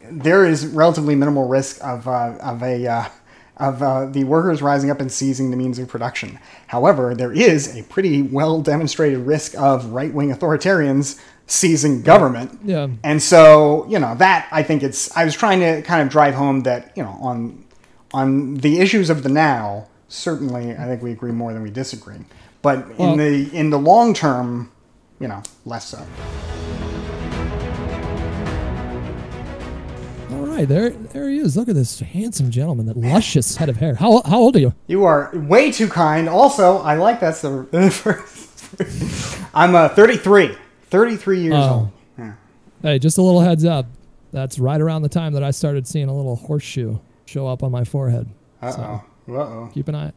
there is relatively minimal risk of the workers rising up and seizing the means of production. However, there is a pretty well demonstrated risk of right-wing authoritarians seizing government. Yeah. And so, that I think I was trying to kind of drive home that, on the issues of the now, certainly I think we agree more than we disagree. But in the long term, less so. All right, there he is. Look at this handsome gentleman, that luscious head of hair. How old are you? You are way too kind. Also, I like that's the first. I'm 33. 33 years old. Yeah. Hey, just a little heads up. That's right around the time that I started seeing a little horseshoe show up on my forehead. Uh-oh. So Uh-oh. keep an eye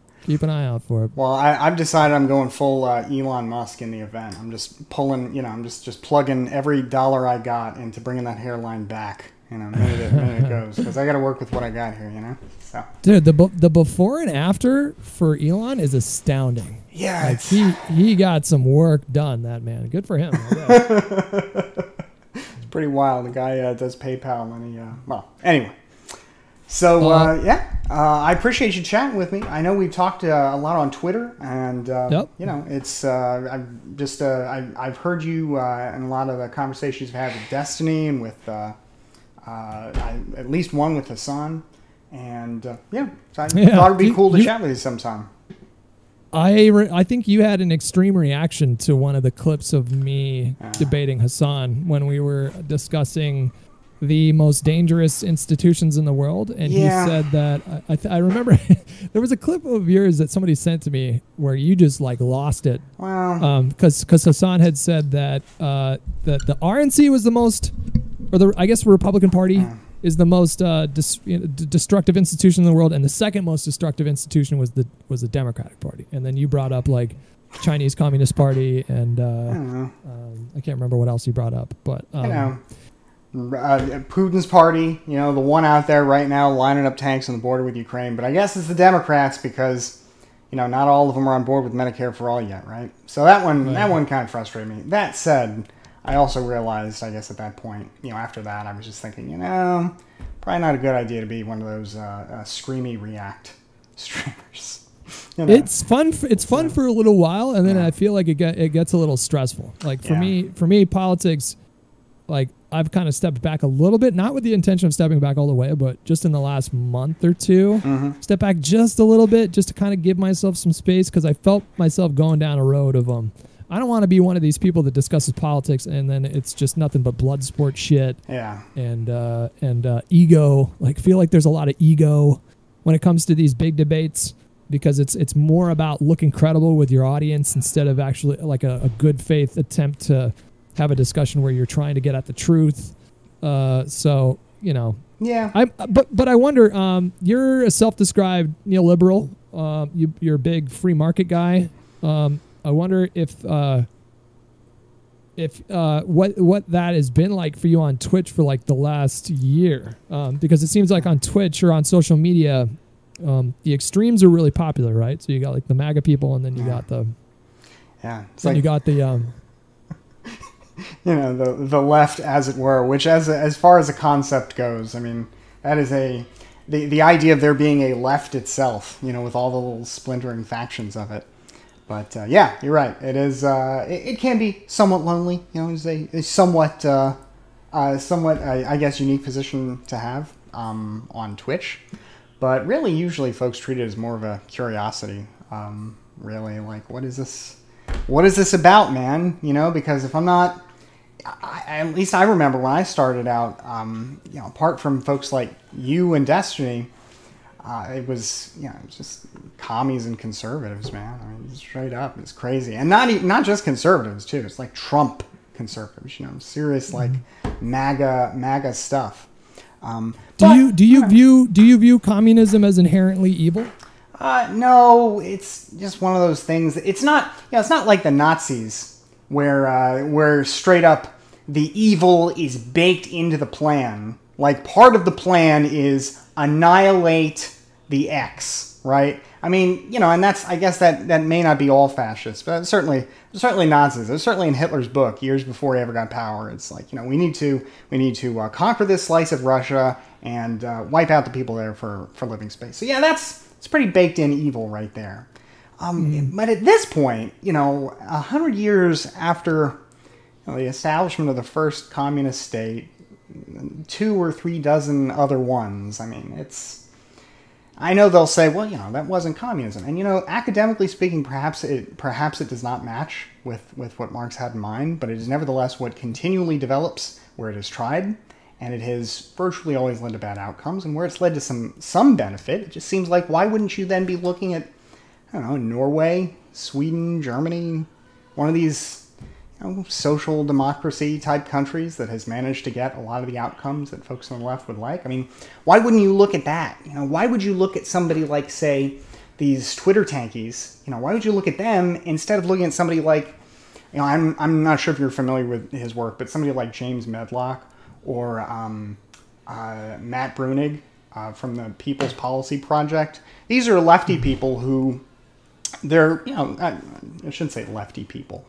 out for it. Well, I've decided I'm going full Elon Musk in the event. I'm just pulling, I'm just plugging every dollar I got into bringing that hairline back. Minute it goes, because I got to work with what I got here, So, dude, the before and after for Elon is astounding. Yeah, like he got some work done. That man, good for him. It's pretty wild. The guy does PayPal, and anyway. So I appreciate you chatting with me. I know we've talked a lot on Twitter, and it's I've heard you in a lot of the conversations you've had with Destiny and with. At least one with Hassan, and so I thought it'd be cool to chat with you sometime. I think you had an extreme reaction to one of the clips of me debating Hassan when we were discussing the most dangerous institutions in the world, and he said that I remember there was a clip of yours that somebody sent to me where you just lost it. Wow. Because Hassan had said that that the RNC was the most, or the Republican Party is the most destructive institution in the world, and the second most destructive institution was the Democratic Party. And then you brought up Chinese Communist Party, and I can't remember what else you brought up, but Putin's party, the one out there right now lining up tanks on the border with Ukraine. But I guess it's the Democrats because, not all of them are on board with Medicare for all yet, right? So that one kind of frustrated me. That said, I also realized, I guess at that point, after that, I was just thinking, probably not a good idea to be one of those screamy React streamers. It's fun. It's fun for a little while, and then I feel like it gets a little stressful. For me, politics, I've kind of stepped back a little bit, not with the intention of stepping back all the way, but just in the last month or two, step back just a little bit, just to kind of give myself some space, because I felt myself going down a road of I don't want to be one of these people that discusses politics and then it's just nothing but blood sport shit. Yeah. And ego. Feel like there's a lot of ego when it comes to these big debates, because it's more about looking credible with your audience instead of actually a good faith attempt to have a discussion where you're trying to get at the truth. Yeah. But I wonder, you're a self-described neoliberal. You're a big free market guy. I wonder if what that has been like for you on Twitch for the last year, because it seems like on Twitch or on social media, the extremes are really popular, right? So you got the MAGA people, and then you got the you got the the left, as it were, which as far as a concept goes, I mean, that is the idea of there being a left itself, with all the little splintering factions of it. But you're right. It is. It can be somewhat lonely. It's a somewhat, I guess, unique position to have on Twitch. But really, usually, folks treat it as more of a curiosity. Really, what is this? What is this about, man? Because if I'm not, at least I remember when I started out. Apart from folks like you and Destiny. It was, just commies and conservatives, man. I mean, straight up, it's crazy, and not just conservatives too. It's Trump conservatives, serious MAGA stuff. Do you view communism as inherently evil? No, it's just one of those things. It's not, it's not like the Nazis, where straight up the evil is baked into the plan. Part of the plan is annihilate the X, right? I mean, and I guess that may not be all fascists, but certainly Nazis. It was certainly in Hitler's book years before he ever got power. It's like, we need to conquer this slice of Russia and wipe out the people there for living space. So yeah, it's pretty baked in evil right there. But at this point, 100 years after the establishment of the first communist state, 2 or 3 dozen other ones. I mean, I know they'll say, well, that wasn't communism. And, academically speaking, perhaps it does not match with what Marx had in mind, but it is nevertheless what continually develops where it is tried, and it has virtually always led to bad outcomes. And where it's led to some benefit, it just seems like, why wouldn't you then be looking at, I don't know, Norway, Sweden, Germany, one of these social democracy type countries that has managed to get a lot of the outcomes that folks on the left would like? I mean, why wouldn't you look at that? Why would you look at somebody like, say, these Twitter tankies? Why would you look at them instead of looking at somebody like, I'm not sure if you're familiar with his work, but somebody like James Medlock or Matt Bruenig from the People's Policy Project. These are lefty people who they're, I shouldn't say lefty people.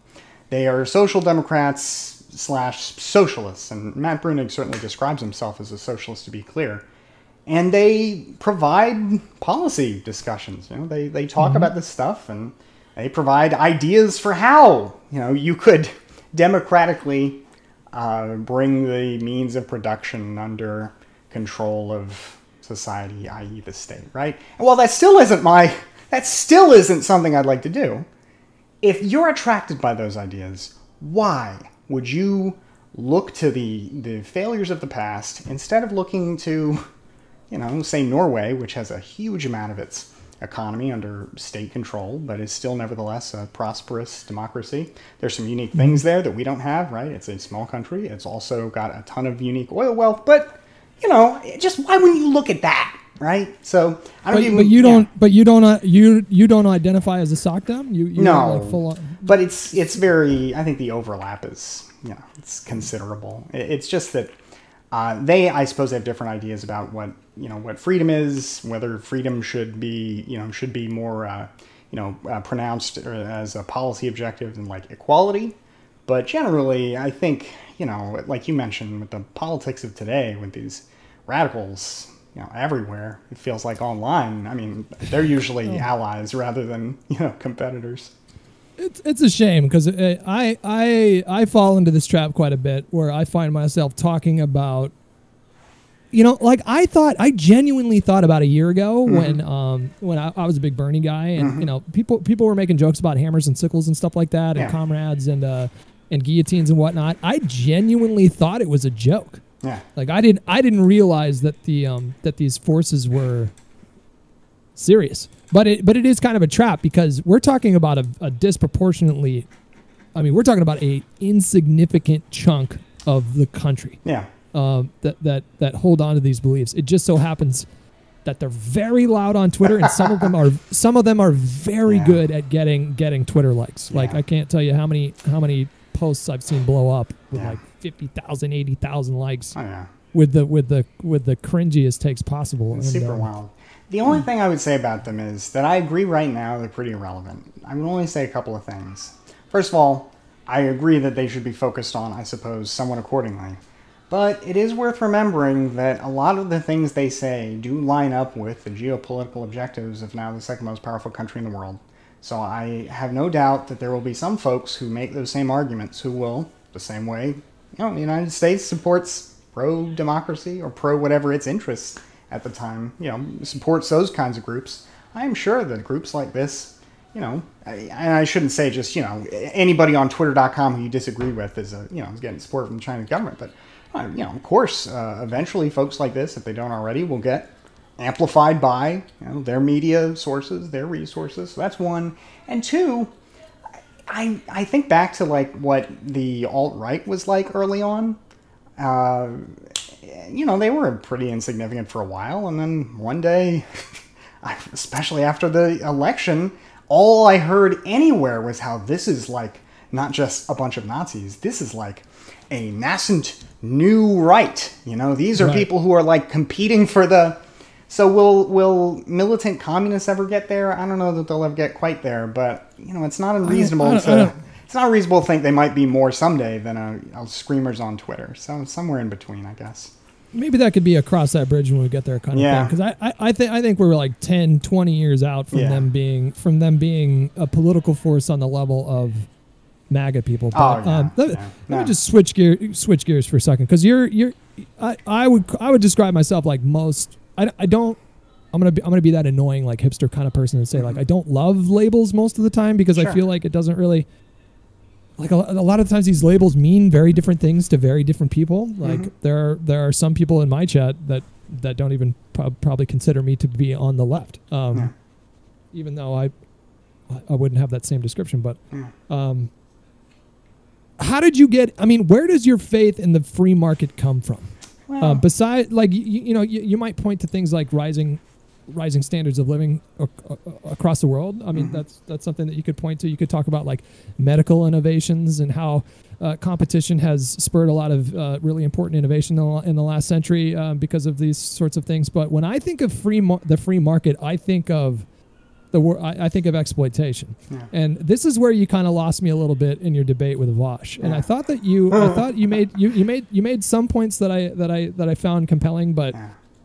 They are social democrats / socialists, and Matt Bruenig certainly describes himself as a socialist, to be clear. And they provide policy discussions. They talk about this stuff, and they provide ideas for how you could democratically bring the means of production under control of society, i.e., the state, right? And while that still isn't something I'd like to do. If you're attracted by those ideas, why would you look to the failures of the past instead of looking to, say Norway, which has a huge amount of its economy under state control, but is still nevertheless a prosperous democracy? There's some unique things there that we don't have, right? It's a small country. It's also got a ton of unique oil wealth, but, just why wouldn't you look at that? Right, so I don't you don't identify as a SOCDEM. You no, like full on. But it's very. I think the overlap is it's considerable. It's just that I suppose they have different ideas about what freedom is, whether freedom should be more pronounced as a policy objective than like equality. But generally, I think like you mentioned with the politics of today, with these radicals. Everywhere. It feels like online. I mean, they're usually allies rather than, competitors. It's a shame because I fall into this trap quite a bit where I find myself talking about, like I genuinely thought about a year ago when I was a big Bernie guy and, people were making jokes about hammers and sickles and stuff like that and comrades and guillotines and whatnot. I genuinely thought it was a joke. Yeah. Like I didn't realize that that these forces were serious. But it is kind of a trap because we're talking about a disproportionately, we're talking about a insignificant chunk of the country. Yeah. That hold on to these beliefs. It just so happens that they're very loud on Twitter and some of them are very good at getting Twitter likes. Like I can't tell you how many posts I've seen blow up with like 50,000, 80,000 likes with the cringiest takes possible. It's super wild. The only thing I would say about them is that I agree right now they're pretty irrelevant. I would only say a couple of things. First of all, I agree that they should be focused on, I suppose, somewhat accordingly. But it is worth remembering that a lot of the things they say do line up with the geopolitical objectives of now the second most powerful country in the world. So I have no doubt that there will be some folks who make those same arguments who will, the same way, the United States supports pro-democracy or pro-whatever its interests at the time, supports those kinds of groups. I am sure that groups like this, and I shouldn't say just, anybody on Twitter.com who you disagree with is getting support from the Chinese government. But, of course, eventually folks like this, if they don't already, will get amplified by their media sources, their resources. So that's one. And two, I think back to like what the alt-right was like early on. They were pretty insignificant for a while, and then one day, especially after the election, all I heard anywhere was how this is like not just a bunch of Nazis. This is like a nascent new right. These are people who are like competing for the So will militant communists ever get there? I don't know that they'll ever get quite there, but it's not unreasonable it's not unreasonable to think they might be more someday than a screamers on Twitter. So somewhere in between, I guess. Maybe that could be across that bridge when we get there, kind of thing. Because I think we're like 10, 20 years out from them being a political force on the level of MAGA people. But, let me just switch gears for a second, because I would describe myself like most. I'm gonna be that annoying like hipster kind of person and say like I don't love labels most of the time, because I feel like it doesn't really. Like a lot of times these labels mean very different things to very different people. Like there are some people in my chat that don't even probably consider me to be on the left, even though I wouldn't have that same description. But how did you get? I mean, where does your faith in the free market come from? Well, besides, like you might point to things like rising standards of living across the world. I mean, that's something that you could point to. You could talk about like medical innovations and how competition has spurred a lot of really important innovation in the last century because of these sorts of things. But when I think of the free market, I think of I think of exploitation. And this is where you kind of lost me a little bit in your debate with Vosh. And I thought that you made some points that I found compelling, but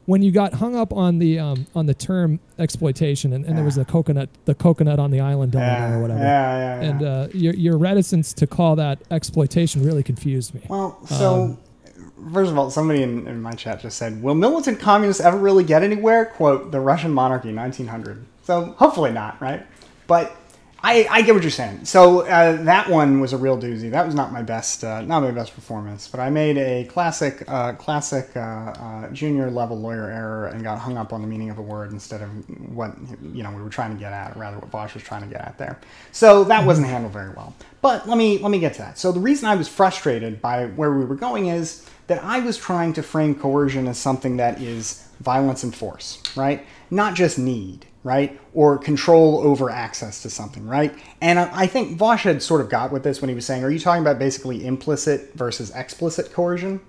when you got hung up on the term exploitation, and there was the coconut on the island or whatever, and your reticence to call that exploitation really confused me. Well, so first of all, somebody in my chat just said, "Will militant communists ever really get anywhere?" Quote, "The Russian monarchy, 1900." So hopefully not, right? But I get what you're saying. So that one was a real doozy. That was not my best performance. But I made a classic junior level lawyer error and got hung up on the meaning of a word instead of what we were trying to get at, or rather what Vosh was trying to get at there. So that wasn't handled very well. But let me get to that. So the reason I was frustrated by where we were going is that I was trying to frame coercion as something that is violence and force, right? Not just need. Right? Or control over access to something, right? And I think Vosh had sort of got with this when he was saying, are you talking about basically implicit versus explicit coercion?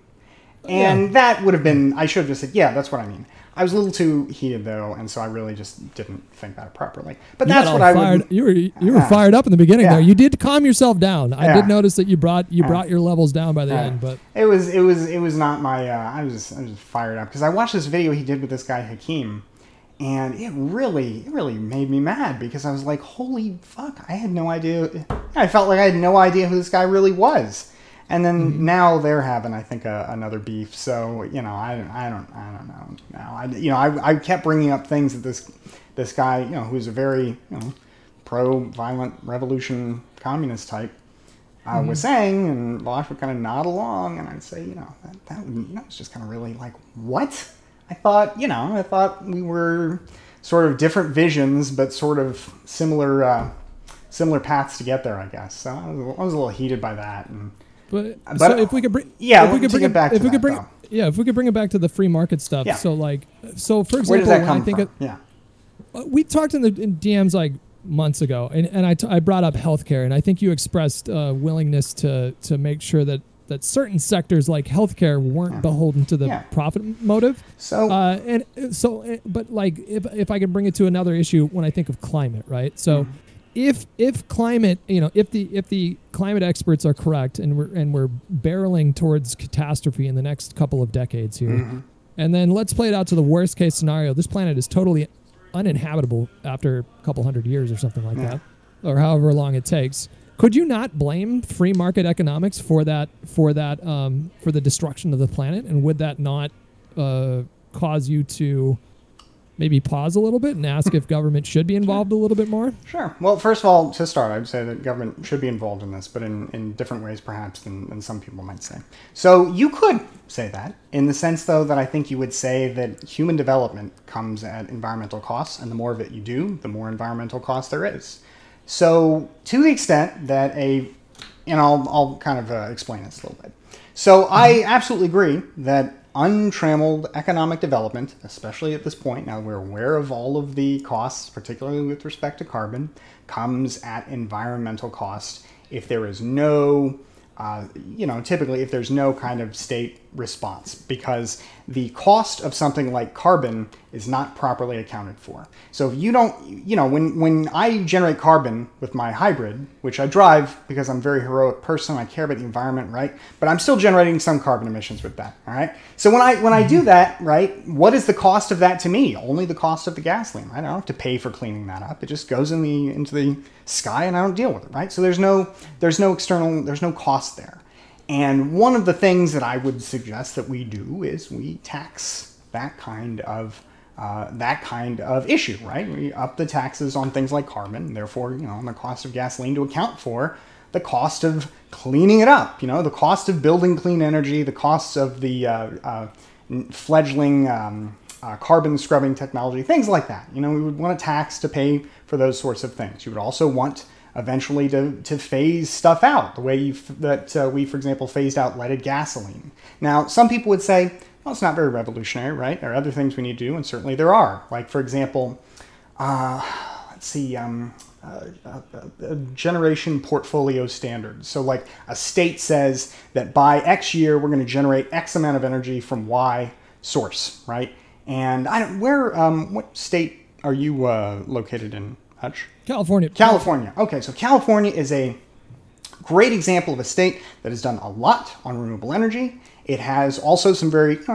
And that would have been, I should have just said, yeah, that's what I mean. I was a little too heated though, and so I really just didn't think that properly. But that's what I would. You were fired up in the beginning there. You did calm yourself down. I did notice that you brought your levels down by the end, but it was not my. I was just fired up because I watched this video he did with this guy Hakeem. And it really made me mad because I was like, holy fuck, I had no idea. I felt like I had no idea who this guy really was. And then now they're having, I think, another beef. So, I don't know now. I kept bringing up things that this guy, who's a very, pro-violent revolution communist type, was saying, and Vosh would kind of nod along, and I'd say, that it's just kind of really like, what? I thought we were sort of different visions, but sort of similar paths to get there, I guess. So I was a little heated by that. But so if we could bring if we could bring it back to the free market stuff. Yeah. So for example, where does that come from? We talked in DMs like months ago, and I brought up healthcare, and I think you expressed willingness to make sure that certain sectors like healthcare weren't beholden to the profit motive. So but like if I can bring it to another issue when I think of climate, right? So if climate, if the climate experts are correct and we're barreling towards catastrophe in the next couple of decades here, and then let's play it out to the worst case scenario. This planet is totally uninhabitable after a couple hundred years or something like that, or however long it takes. Could you not blame free market economics for the destruction of the planet? And would that not cause you to maybe pause a little bit and ask if government should be involved a little bit more? Sure. Well, first of all, to start, I'd say that government should be involved in this, but in different ways perhaps than some people might say. So you could say that in the sense, though, that I think you would say that human development comes at environmental costs, and the more of it you do, the more environmental cost there is. So to the extent that I'll kind of explain this a little bit. So I absolutely agree that untrammeled economic development, especially at this point, now we're aware of all of the costs, particularly with respect to carbon, comes at environmental cost if there is no, typically if there's no kind of state response because the cost of something like carbon is not properly accounted for. So if you don't, when I generate carbon with my hybrid, which I drive because I'm a very heroic person, I care about the environment, right? But I'm still generating some carbon emissions with that, all right? So when I do that, right, what is the cost of that to me? Only the cost of the gasoline, right? I don't have to pay for cleaning that up. It just goes into the sky and I don't deal with it, right? So there's no cost there. And one of the things that I would suggest that we do is we tax that kind of issue, right? We up the taxes on things like carbon, therefore, on the cost of gasoline to account for the cost of cleaning it up, the cost of building clean energy, the costs of the fledgling carbon scrubbing technology, things like that. We would want a tax to pay for those sorts of things. You would also want eventually to phase stuff out, the way we, for example, phased out leaded gasoline. Now, some people would say, well, it's not very revolutionary, right? There are other things we need to do, and certainly there are. Like, for example, generation portfolio standards. So like a state says that by X year, we're going to generate X amount of energy from Y source, right? And what state are you located in, Hutch? California. California. Okay, so California is a great example of a state that has done a lot on renewable energy. It has also some pretty good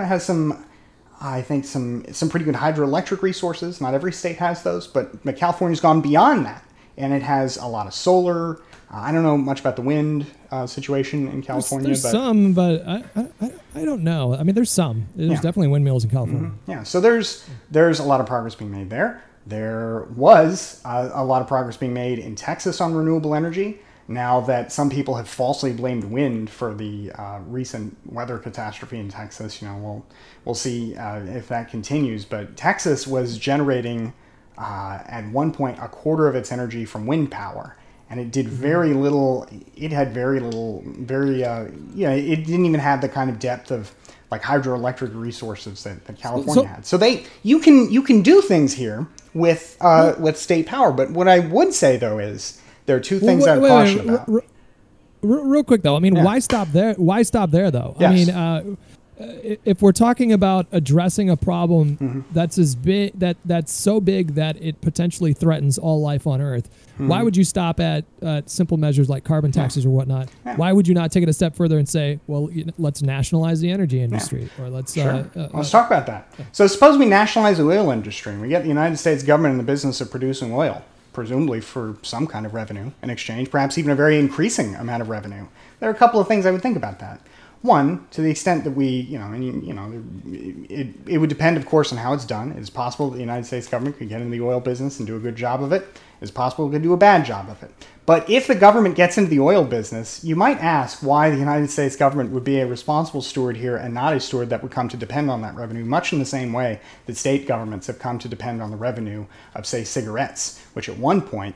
hydroelectric resources. Not every state has those, but California's gone beyond that. And it has a lot of solar. I don't know much about the wind situation in California. There's some, but I don't know. I mean, there's some. There's definitely windmills in California. Mm-hmm. Yeah, so there's a lot of progress being made there. There was a lot of progress being made in Texas on renewable energy. Now that some people have falsely blamed wind for the recent weather catastrophe in Texas, we'll see if that continues. But Texas was generating at one point a quarter of its energy from wind power, and it did very little. It had very little. It didn't even have the kind of depth of like hydroelectric resources that California had. So you can do things here with state power. But what I would say though is there are two things I'd caution about. Real quick though, I mean, why stop there? Why stop there though? Yes. I mean, if we're talking about addressing a problem that's as big that's so big that it potentially threatens all life on Earth, why would you stop at simple measures like carbon taxes or whatnot? Why would you not take it a step further and say, well, let's nationalize the energy industry, or let's let's talk about that. So suppose we nationalize the oil industry and we get the United States government in the business of producing oil, presumably for some kind of revenue in exchange, perhaps even a very increasing amount of revenue. There are a couple of things I would think about that. One, to the extent that it would depend, of course, on how it's done. It's possible that the United States government could get into the oil business and do a good job of it. It's possible it could do a bad job of it. But if the government gets into the oil business, you might ask why the United States government would be a responsible steward here and not a steward that would come to depend on that revenue, much in the same way that state governments have come to depend on the revenue of, say, cigarettes, which at one point,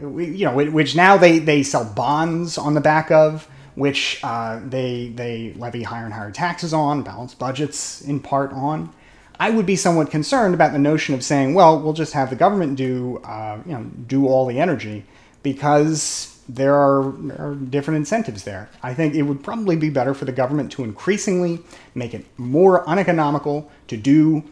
which now they sell bonds on the back of, which they levy higher and higher taxes on, balance budgets in part on. I would be somewhat concerned about the notion of saying, well, we'll just have the government do all the energy, because there are different incentives there. I think it would probably be better for the government to increasingly make it more uneconomical to do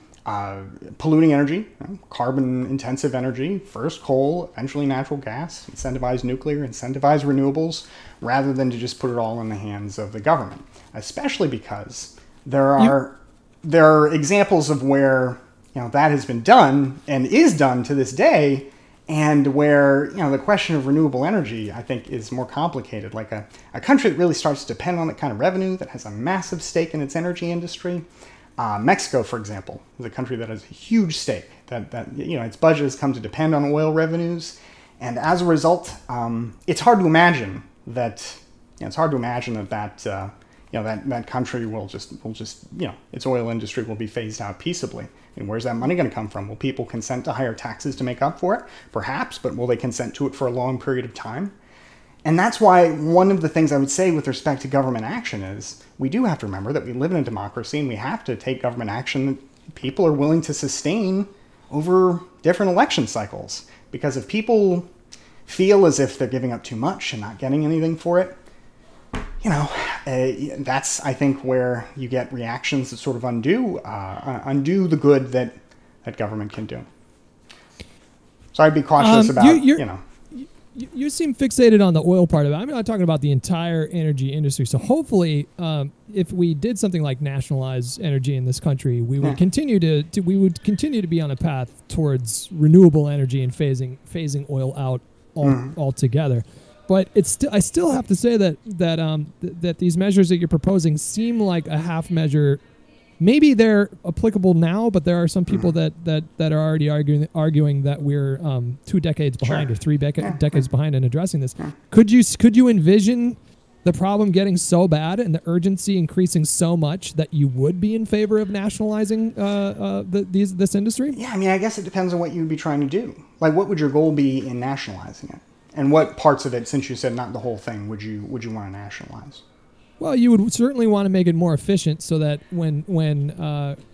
polluting energy, carbon-intensive energy, first coal, eventually natural gas, incentivize nuclear, incentivize renewables, rather than to just put it all in the hands of the government. Especially because there are examples of where that has been done and is done to this day, and where the question of renewable energy, I think, is more complicated. Like a country that really starts to depend on that kind of revenue, that has a massive stake in its energy industry. Mexico, for example, is a country that has a huge stake, that its budget has come to depend on oil revenues, and as a result, it's hard to imagine that that country will just its oil industry will be phased out peaceably. And where's that money going to come from? Will people consent to higher taxes to make up for it? Perhaps, but will they consent to it for a long period of time? And that's why one of the things I would say with respect to government action is we do have to remember that we live in a democracy and we have to take government action that people are willing to sustain over different election cycles. Because if people feel as if they're giving up too much and not getting anything for it, you know, that's, I think, where you get reactions that sort of undo the good that government can do. So I'd be cautious about, you know. You seem fixated on the oil part of it. I'm not talking about the entire energy industry. So hopefully, if we did something like nationalize energy in this country, we would continue to be on a path towards renewable energy and phasing oil out altogether. But I still have to say that these measures that you're proposing seem like a half measure. Maybe they're applicable now, but there are some people that are already arguing that we're 2 decades behind or 3 decades behind in addressing this. Could you envision the problem getting so bad and the urgency increasing so much that you would be in favor of nationalizing this industry? Yeah, I mean, I guess it depends on what you'd be trying to do. Like, what would your goal be in nationalizing it, and what parts of it, since you said not the whole thing, would you want to nationalize? Well, you would certainly want to make it more efficient, so that when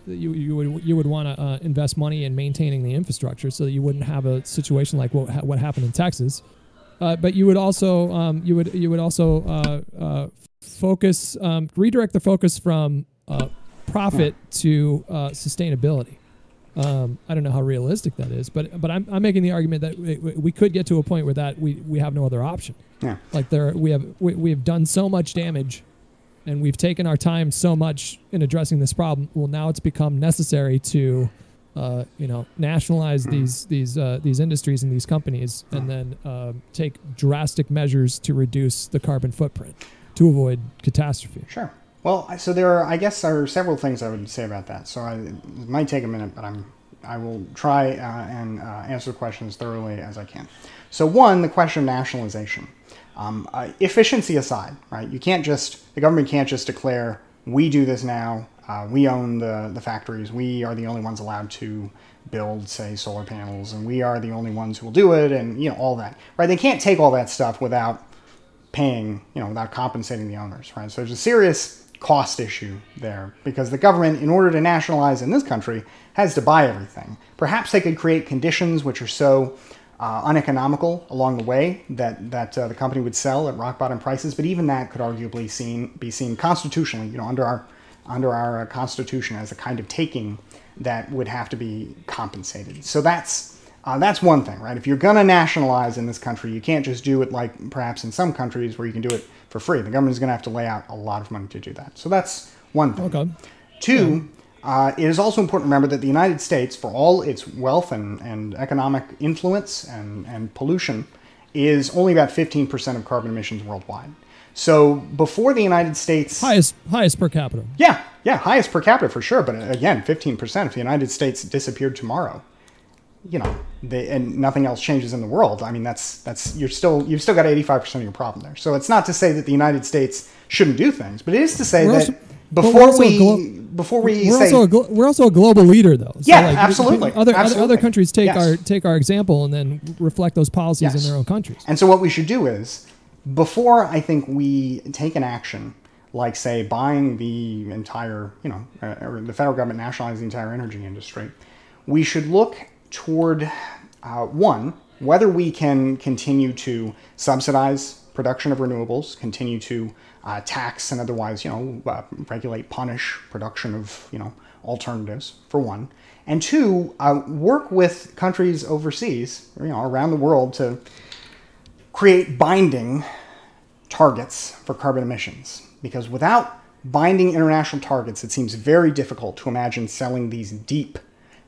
you would want to invest money in maintaining the infrastructure, so that you wouldn't have a situation like what happened in Texas. But you would also focus redirect the focus from profit to sustainability. I don't know how realistic that is, but I'm making the argument that we could get to a point where that we have no other option. Yeah. Like we have done so much damage, and we've taken our time so much in addressing this problem. Well, now it's become necessary to, nationalize these industries and these companies, and then take drastic measures to reduce the carbon footprint to avoid catastrophe. Sure. Well, so there are several things I would say about that. So it might take a minute, but I will try and answer the questions thoroughly as I can. So one, the question of nationalization. Efficiency aside, right? The government can't just declare, we do this now, we own the factories, we are the only ones allowed to build, say, solar panels, and we are the only ones who will do it, and all that, right? They can't take all that stuff without paying, without compensating the owners, right? So there's a serious cost issue there, because the government, in order to nationalize in this country, has to buy everything. Perhaps they could create conditions which are so uneconomical along the way that the company would sell at rock bottom prices, but even that could arguably be seen constitutionally, under our Constitution, as a kind of taking that would have to be compensated. So that's one thing, right? If you're going to nationalize in this country, you can't just do it like perhaps in some countries where you can do it for free. The government is going to have to lay out a lot of money to do that. So that's one thing. Okay. Two, it is also important to remember that the United States, for all its wealth and economic influence and pollution, is only about 15% of carbon emissions worldwide. So before the United States... Highest per capita. Yeah, highest per capita for sure. But again, 15%. If the United States disappeared tomorrow, and nothing else changes in the world, I mean, you've still got 85% of your problem there. So it's not to say that the United States shouldn't do things, but it is to say we're also a global leader, though. So absolutely. Other countries take our example and then reflect those policies in their own countries. And so what we should do is, before I think we take an action like, say, buying the entire, or the federal government nationalizing the entire energy industry, we should look toward, one, whether we can continue to subsidize production of renewables, continue to tax and otherwise, regulate, punish production of, alternatives, for one. And two, work with countries overseas, around the world, to create binding targets for carbon emissions. Because without binding international targets, it seems very difficult to imagine selling these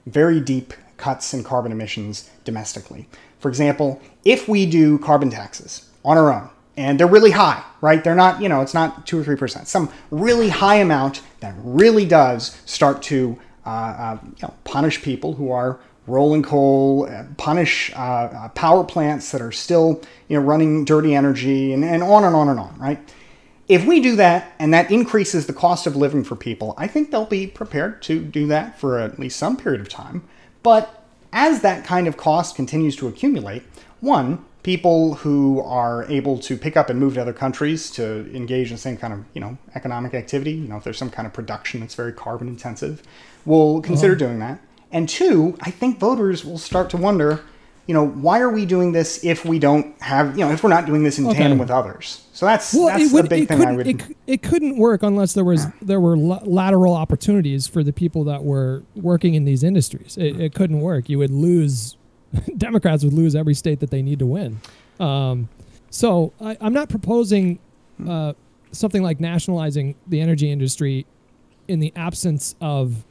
very deep cuts in carbon emissions domestically. For example, if we do carbon taxes on our own, and they're really high, right? They're not, it's not 2 or 3%. Some really high amount that really does start to punish people who are rolling coal, punish power plants that are still running dirty energy, and on and on and on, right? If we do that, and that increases the cost of living for people, I think they'll be prepared to do that for at least some period of time. But as that kind of cost continues to accumulate, one, people who are able to pick up and move to other countries to engage in the same kind of, economic activity, if there's some kind of production that's very carbon intensive, will consider doing that. And two, I think voters will start to wonder, why are we doing this if we don't have, if we're not doing this in tandem with others? So that's the big thing I would. It couldn't work unless there were lateral opportunities for the people that were working in these industries. It couldn't work. You would lose. Democrats would lose every state that they need to win. So I'm not proposing something like nationalizing the energy industry in the absence of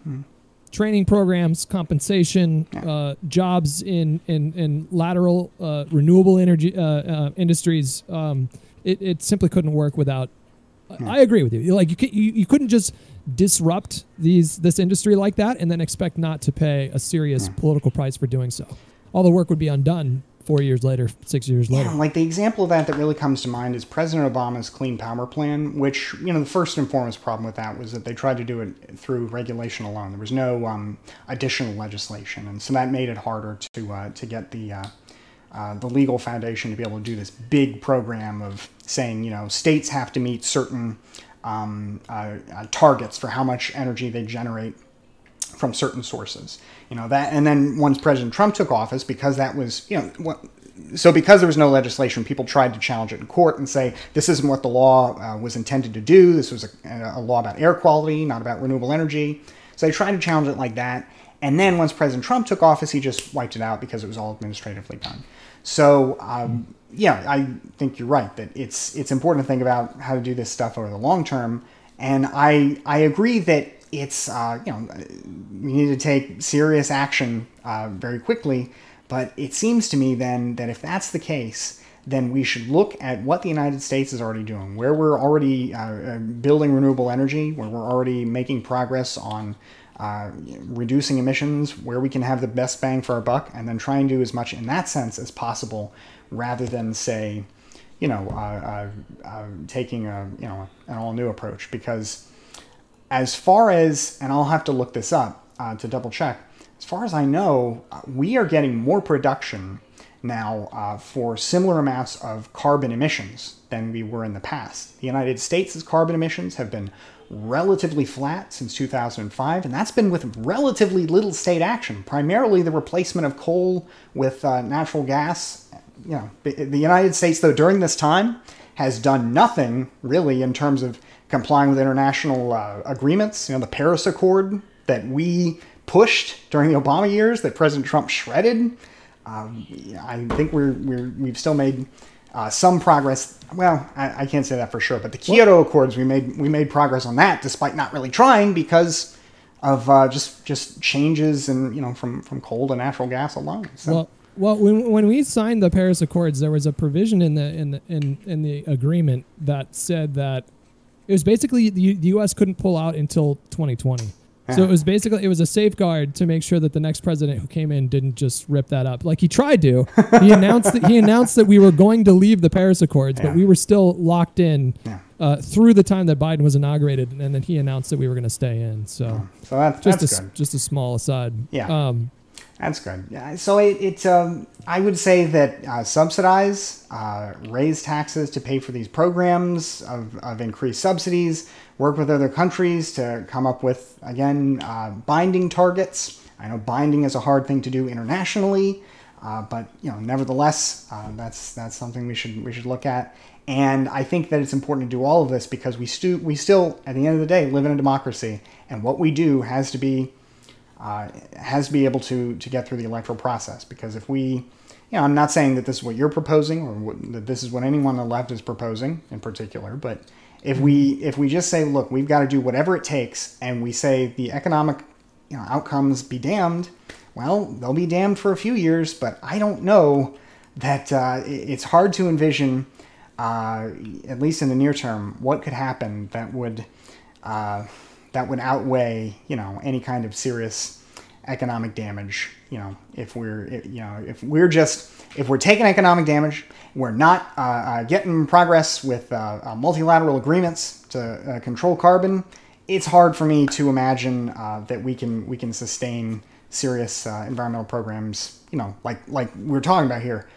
training programs, compensation, jobs in lateral renewable energy industries. It simply couldn't work without. I agree with you. Like you couldn't just disrupt this industry like that and then expect not to pay a serious political price for doing so. All the work would be undone 4 years later, 6 years later. Like the example of that really comes to mind is President Obama's Clean Power Plan, which, the first and foremost problem with that was that they tried to do it through regulation alone. There was no additional legislation, and so that made it harder to get the legal foundation to be able to do this big program of saying, states have to meet certain targets for how much energy they generate from certain sources. That, and then once President Trump took office, because that was, because there was no legislation, people tried to challenge it in court and say, this isn't what the law was intended to do. This was a law about air quality, not about renewable energy. So they tried to challenge it like that. And then once President Trump took office, he just wiped it out because it was all administratively done. So, I think you're right that it's important to think about how to do this stuff over the long term. And I agree that it's, we need to take serious action very quickly. But it seems to me then that if that's the case, then we should look at what the United States is already doing, where we're already building renewable energy, where we're already making progress on reducing emissions, where we can have the best bang for our buck, and then try and do as much in that sense as possible, rather than say, taking an all-new approach. Because as far as, and I'll have to look this up to double check, as far as I know, we are getting more production now for similar amounts of carbon emissions than we were in the past. The United States' carbon emissions have been relatively flat since 2005, and that's been with relatively little state action, primarily the replacement of coal with natural gas. The United States, though, during this time has done nothing really in terms of complying with international agreements. The Paris Accord that we pushed during the Obama years, that President Trump shredded. I think we've still made some progress. Well, I can't say that for sure, but the Kyoto Accords, we made progress on that despite not really trying because of just changes in from coal to natural gas alone. So. Well, when we signed the Paris Accords, there was a provision in the agreement that said that it was basically the U.S. couldn't pull out until 2020. So it was a safeguard to make sure that the next president who came in didn't just rip that up. Like he tried to. He announced that we were going to leave the Paris Accords, but we were still locked in through the time that Biden was inaugurated, and then he announced that we were going to stay in. So that's good. Just a small aside. Yeah. That's good. Yeah, so I would say that subsidize, raise taxes to pay for these programs of increased subsidies, work with other countries to come up with, again, binding targets. I know binding is a hard thing to do internationally, but nevertheless, that's something we should look at. And I think that it's important to do all of this because we still, at the end of the day, live in a democracy, and what we do has to be able to get through the electoral process. Because if we, I'm not saying that this is what you're proposing or that this is what anyone on the left is proposing in particular, but if we just say, look, we've got to do whatever it takes, and we say the economic outcomes be damned, well, they'll be damned for a few years, but I don't know that it's hard to envision, at least in the near term, what could happen that would outweigh, any kind of serious economic damage. If we're taking economic damage, we're not getting progress with multilateral agreements to control carbon. It's hard for me to imagine that we can sustain serious environmental programs, like we're talking about here,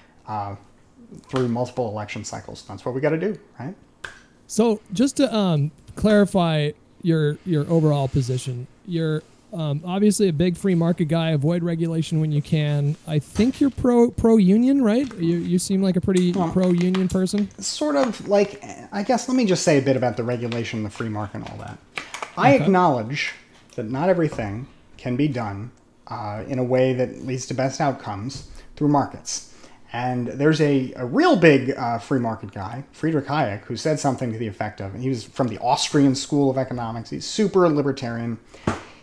through multiple election cycles. That's what we got to do, right? So just to clarify your overall position, you're obviously a big free market guy. Avoid regulation when you can. I think you're pro union, right? You seem like a pretty pro union person. Sort of like, I guess. Let me just say a bit about the regulation, the free market, and all that. I acknowledge that not everything can be done in a way that leads to best outcomes through markets. And there's a real big free market guy, Friedrich Hayek, who said something to the effect of, and he was from the Austrian School of Economics, he's super libertarian.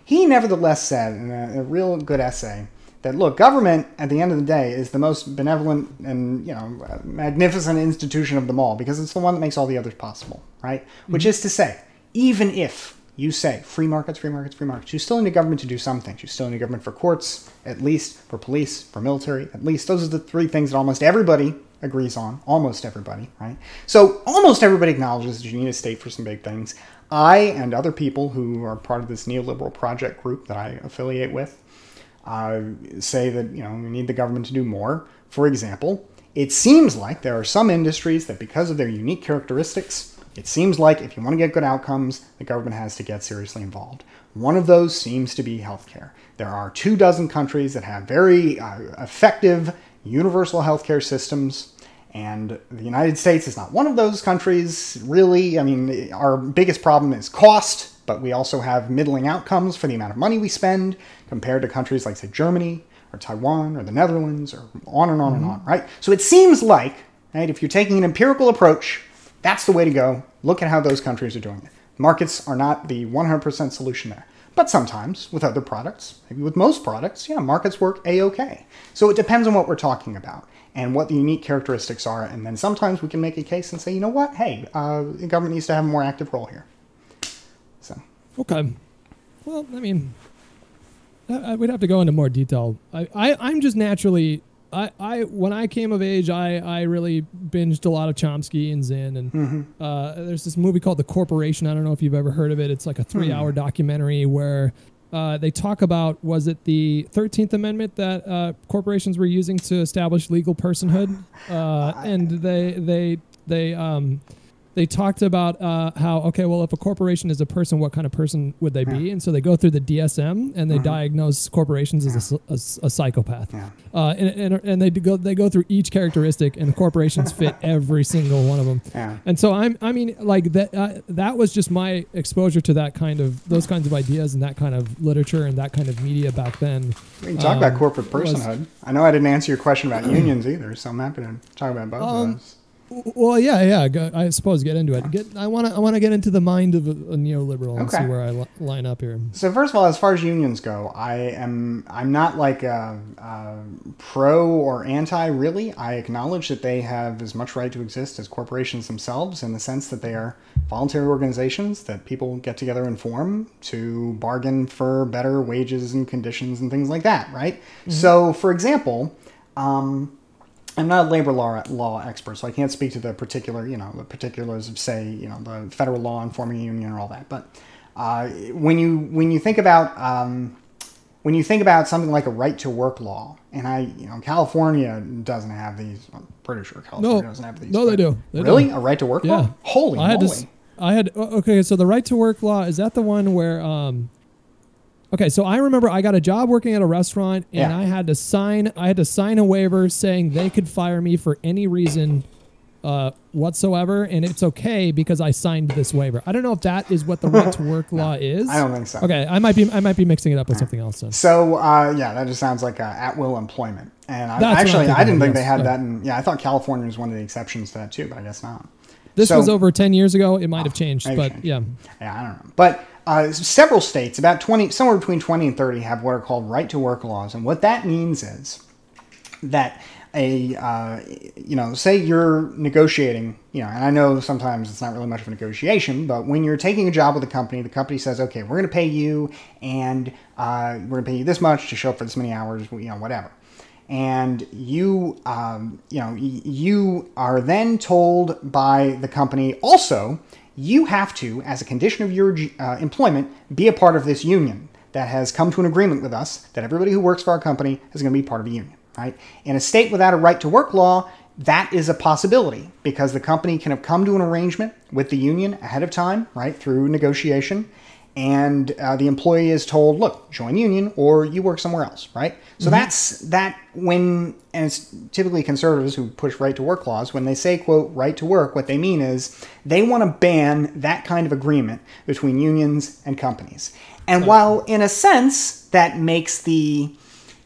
He nevertheless said in a real good essay that, look, government at the end of the day is the most benevolent and, magnificent institution of them all because it's the one that makes all the others possible, right? Mm-hmm. Which is to say, even if you say free markets, free markets, free markets, you still need a government to do some things. You still need a government for courts, at least, for police, for military, at least. Those are the three things that almost everybody agrees on. Almost everybody, right? So almost everybody acknowledges that you need a state for some big things. I and other people who are part of this neoliberal project group that I affiliate with say that, we need the government to do more. For example, it seems like there are some industries that because of their unique characteristics, it seems like if you want to get good outcomes, the government has to get seriously involved. One of those seems to be healthcare. There are 24 countries that have very effective universal healthcare systems, and the United States is not one of those countries, really. I mean, our biggest problem is cost, but we also have middling outcomes for the amount of money we spend compared to countries like, say, Germany or Taiwan or the Netherlands or on and on and on, right? So it seems like, right, if you're taking an empirical approach, that's the way to go. Look at how those countries are doing it. Markets are not the 100% solution there. But sometimes, with other products, maybe with most products, markets work A-okay. So it depends on what we're talking about and what the unique characteristics are. And then sometimes we can make a case and say, you know what? Hey, the government needs to have a more active role here. So. Okay. Well, I mean, we'd have to go into more detail. I'm just naturally... when I came of age, I really binged a lot of Chomsky and Zinn, and there's this movie called The Corporation. I don't know if you've ever heard of it. It's like a 3-hour documentary where they talk about, was it the 13th Amendment that corporations were using to establish legal personhood? And they talked about how, okay, well, if a corporation is a person, what kind of person would they be? And so they go through the DSM and they diagnose corporations as a psychopath. And they go through each characteristic, and the corporations fit every single one of them. And so that was just my exposure to those kinds of ideas and that kind of literature and that kind of media back then. We can talk about corporate personhood. I know I didn't answer your question about unions either, so I'm happy to talk about both of those. Well, yeah. I suppose get into it. I want to get into the mind of a neoliberal and see where I line up here. So first of all, as far as unions go, I'm not like pro or anti. Really, I acknowledge that they have as much right to exist as corporations themselves, in the sense that they are voluntary organizations that people get together and form to bargain for better wages and conditions and things like that. Right. Mm-hmm. So, for example. I'm not a labor law expert, so I can't speak to the particular, the particulars of, say, the federal law in forming a union or all that. But when you think about something like a right to work law, and California doesn't have these. I'm pretty sure California doesn't have these. No, they do. Really? A right to work law? Holy moly! Okay, so the right to work law, is that the one where? Okay, so I remember I got a job working at a restaurant, and I had to sign a waiver saying they could fire me for any reason whatsoever, and it's okay because I signed this waiver. I don't know if that is what the right to work law is. I don't think so. Okay, I might be mixing it up with something else. Then. So that just sounds like at-will employment. And I didn't think they had that. I thought California was one of the exceptions to that too, but I guess not. This was over 10 years ago. It might have changed, but yeah. Yeah, I don't know. But several states, about 20, somewhere between 20 and 30, have what are called right to work laws. And what that means is that say you're negotiating, and I know sometimes it's not really much of a negotiation, but when you're taking a job with a company, the company says, okay, we're going to pay you, and we're going to pay you this much to show up for this many hours, whatever. And you are then told by the company, also, you have to, as a condition of your employment, be a part of this union that has come to an agreement with us that everybody who works for our company is going to be part of a union, right? In a state without a right to work law, that is a possibility because the company can have come to an arrangement with the union ahead of time, right, through negotiation, and the employee is told, look, join the union or you work somewhere else, right? So that's that when, and it's typically conservatives who push right to work laws, when they say, quote, right to work, what they mean is they want to ban that kind of agreement between unions and companies. And while in a sense that makes the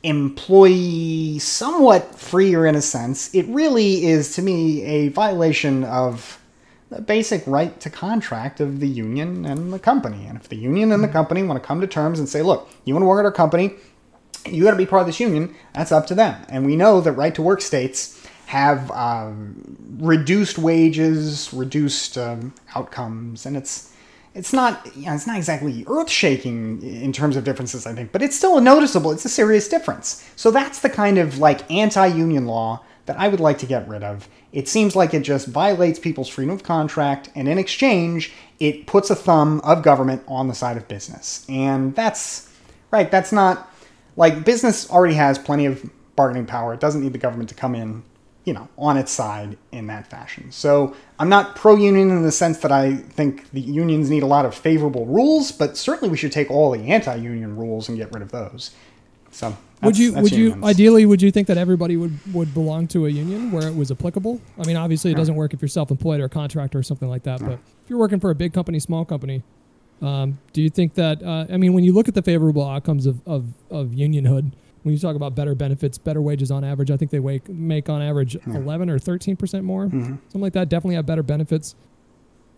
employee somewhat freer in a sense, it really is to me a violation of the basic right to contract of the union and the company. And if the union and the company want to come to terms and say, look, you want to work at our company, you got to be part of this union, that's up to them. And we know that right to work states have reduced wages, reduced outcomes, and it's not exactly earth-shaking in terms of differences, I think, but it's still it's a serious difference. So that's the kind of like anti-union law that I would like to get rid of. It seems like it just violates people's freedom of contract, and in exchange, it puts a thumb of government on the side of business. And that's not, like, business already has plenty of bargaining power. It doesn't need the government to come in, on its side in that fashion. So I'm not pro-union in the sense that I think the unions need a lot of favorable rules, but certainly we should take all the anti-union rules and get rid of those. So would you ideally think that everybody would belong to a union where it was applicable? I mean, obviously it doesn't work if you're self-employed or a contractor or something like that, but if you're working for a big company, small company, do you think that, I mean, when you look at the favorable outcomes of unionhood, when you talk about better benefits, better wages on average, I think they make on average 11 or 13% more, something like that, definitely have better benefits.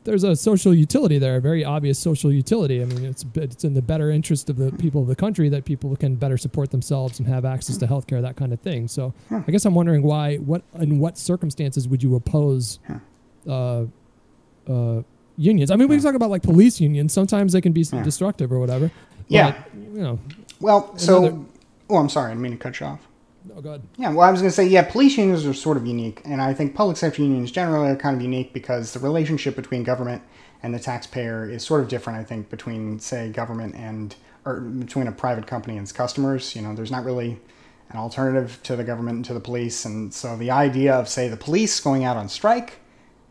There's a social utility there, a very obvious social utility. I mean, it's in the better interest of the people of the country that people can better support themselves and have access to healthcare, that kind of thing. So I guess I'm wondering in what circumstances would you oppose unions? I mean, we talk about like police unions. Sometimes they can be destructive or whatever. Yeah. But, well, I'm sorry. I didn't mean to cut you off. Oh, go ahead. Yeah, well, I was going to say, police unions are sort of unique, and I think public sector unions generally are kind of unique because the relationship between government and the taxpayer is sort of different, I think, between, say, government or between a private company and its customers. There's not really an alternative to the government and to the police, and so the idea of, say, the police going out on strike,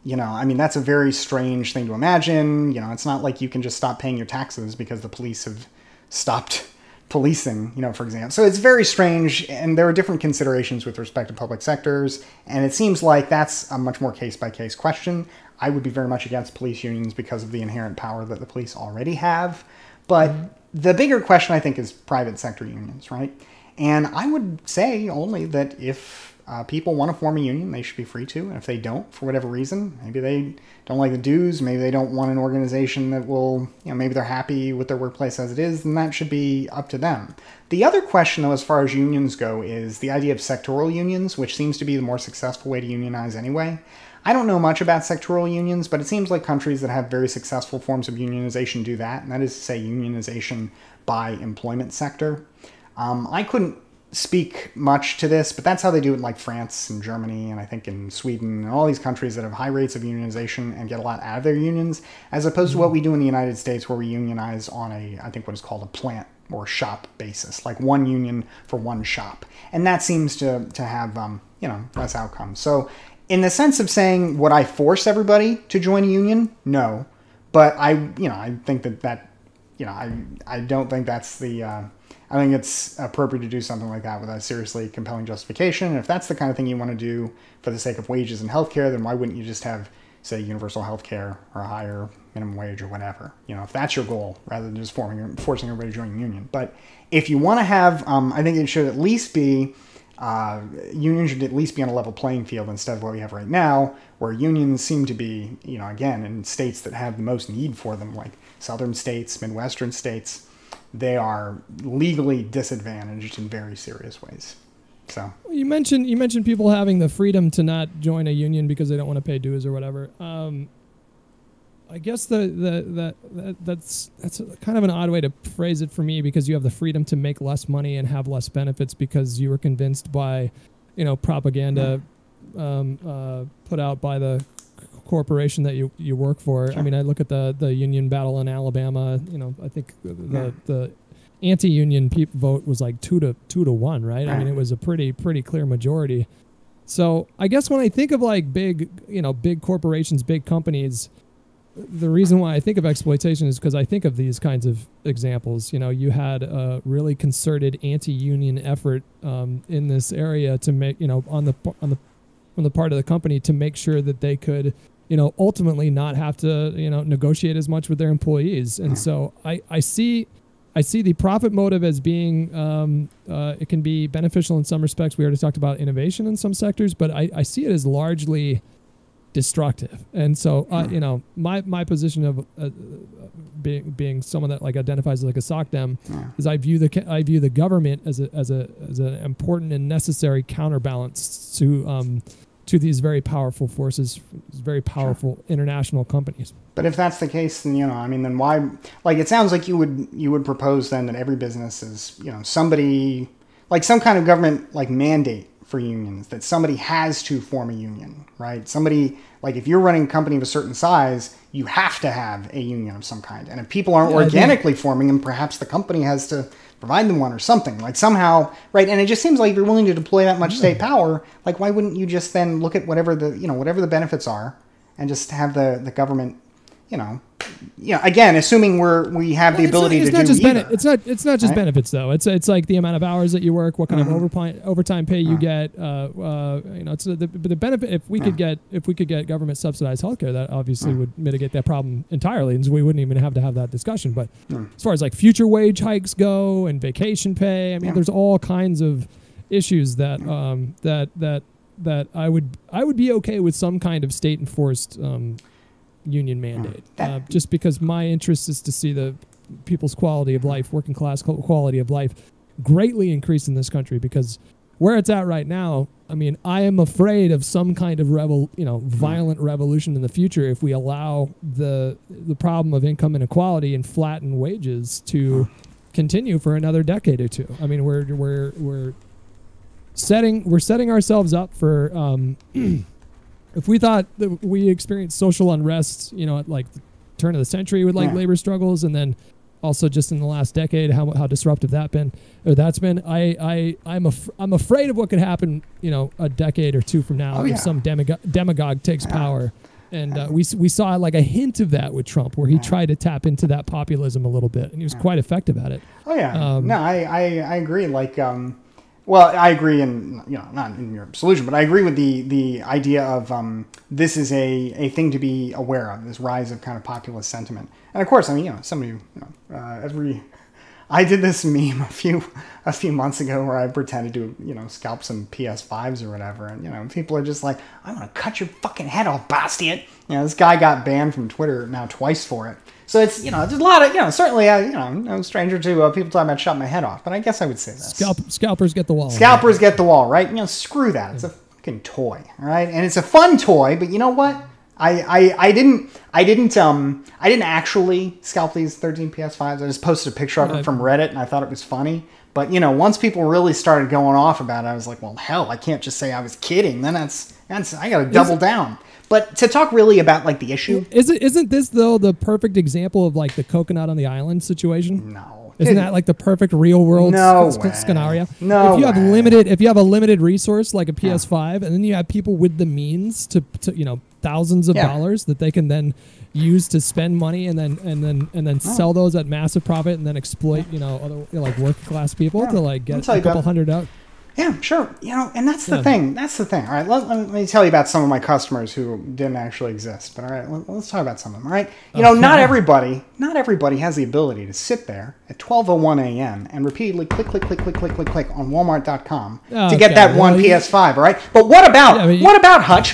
I mean, that's a very strange thing to imagine. It's not like you can just stop paying your taxes because the police have stopped policing, for example. So it's very strange, and there are different considerations with respect to public sectors, and it seems like that's a much more case-by-case question. I would be very much against police unions because of the inherent power that the police already have. But the bigger question, I think, is private sector unions, right? And I would say only that if people want to form a union, they should be free to. And if they don't, for whatever reason, maybe they don't like the dues, maybe they don't want an organization that will, maybe they're happy with their workplace as it is, then that should be up to them. The other question, though, as far as unions go, is the idea of sectoral unions, which seems to be the more successful way to unionize anyway. I don't know much about sectoral unions, but it seems like countries that have very successful forms of unionization do that, and that is to say unionization by employment sector. I couldn't speak much to this, but that's how they do it in like France and Germany, and I think in Sweden, and all these countries that have high rates of unionization and get a lot out of their unions, as opposed to what we do in the United States, where we unionize on I think what is called a plant or shop basis, like one union for one shop. And that seems to have, less outcomes. So in the sense of saying, would I force everybody to join a union? No. But I think I don't think that's the, I think it's appropriate to do something like that with a seriously compelling justification. And if that's the kind of thing you want to do for the sake of wages and healthcare, then why wouldn't you just have, say, universal healthcare or a higher minimum wage or whatever? If that's your goal, rather than just forcing everybody to join a union. But if you want to have, I think it should at least be, unions should at least be on a level playing field instead of what we have right now, where unions seem to be, again, in states that have the most need for them, like southern states, Midwestern states. They are legally disadvantaged in very serious ways. So you mentioned people having the freedom to not join a union because they don't want to pay dues or whatever. I guess that's kind of an odd way to phrase it for me, because you have the freedom to make less money and have less benefits because you were convinced by, propaganda put out by the corporation that you work for. Sure. I mean, I look at the union battle in Alabama. I think the anti-union vote was like 2 to 1, right? I mean, it was a pretty clear majority. So I guess when I think of like big corporations, big companies, the reason why I think of exploitation is because I think of these kinds of examples. You know, you had a really concerted anti-union effort in this area to make, you know, on the part of the company to make sure that they could, you know, ultimately not have to, you know, negotiate as much with their employees. And so I see the profit motive as being, it can be beneficial in some respects. We already talked about innovation in some sectors, but I see it as largely destructive. And so, you know, my position of being someone that like identifies as like a SOCDEM is I view the government as an important and necessary counterbalance to these very powerful forces, very powerful international companies. But if that's the case, then, you know, I mean, then why, like, it sounds like you would propose then that every business is, you know, somebody, like some kind of government, like, mandate for unions, that somebody has to form a union, right? Somebody, like, if you're running a company of a certain size, you have to have a union of some kind. And if people aren't organically forming them, perhaps the company has to provide them one or something, like somehow, right? And it just seems like if you're willing to deploy that much state power, like, why wouldn't you just then look at whatever the benefits are and just have the government, you know, again, assuming we have the ability to do either. It's not just benefits though. It's like the amount of hours that you work, what kind of overtime pay you get. You know, it's the benefit. If we could get government subsidized healthcare, that obviously would mitigate that problem entirely, and so we wouldn't even have to have that discussion. But as far as like future wage hikes go and vacation pay, I mean, there's all kinds of issues that that I would be okay with some kind of state enforced union mandate, just because my interest is to see the people's quality of life, working class quality of life, greatly increase in this country. Because where it's at right now, I mean, I am afraid of some kind of violent revolution in the future if we allow the problem of income inequality and flattened wages to continue for another decade or two. I mean, we're setting ourselves up for. If we thought that we experienced social unrest, you know, at like the turn of the century with like labor struggles, and then also just in the last decade, how disruptive that's been. I'm afraid of what could happen, you know, a decade or two from now if some demagogue takes power. And we saw like a hint of that with Trump, where he tried to tap into that populism a little bit, and he was quite effective at it. Oh yeah, I agree. Like, well, I agree, in, you know, not in your solution, but I agree with the idea of this is a thing to be aware of, this rise of kind of populist sentiment. And of course, I mean, you know, somebody, I did this meme a few months ago where I pretended to, you know, scalp some PS5s or whatever, and, you know, people are just like, I'm gonna cut your fucking head off, bastard. You know, this guy got banned from Twitter now twice for it. So it's, you know, there's a lot of, you know, certainly, you know, I'm no stranger to people talking about shutting my head off, but I guess I would say this. Scalpers get the wall. Scalpers get the wall, right? You know, screw that. It's a fucking toy, all right? And it's a fun toy, but you know what? I didn't actually scalp these 13 PS5s. I just posted a picture of it from Reddit, and I thought it was funny. But, you know, once people really started going off about it, I was like, well, hell, I can't just say I was kidding. Then I got to double down. But to talk really about, like, the issue... Isn't this, though, the perfect example of, like, the coconut on the island situation? No. Isn't that, like, the perfect real-world scenario? No If you have a limited resource, like a PS5, and then you have people with the means to you know, thousands of dollars that they can then use to spend money and then sell those at massive profit and then exploit, you know, other, you know, like working class people to, like, get a couple hundred out. Yeah, sure. You know, and that's the thing. That's the thing. All right, let me tell you about some of my customers who didn't actually exist. But all right, let's talk about some of them. All right, you know, not everybody has the ability to sit there at 12:01 a.m. and repeatedly click on Walmart.com to get that one PS5. All right, but what about Hutch?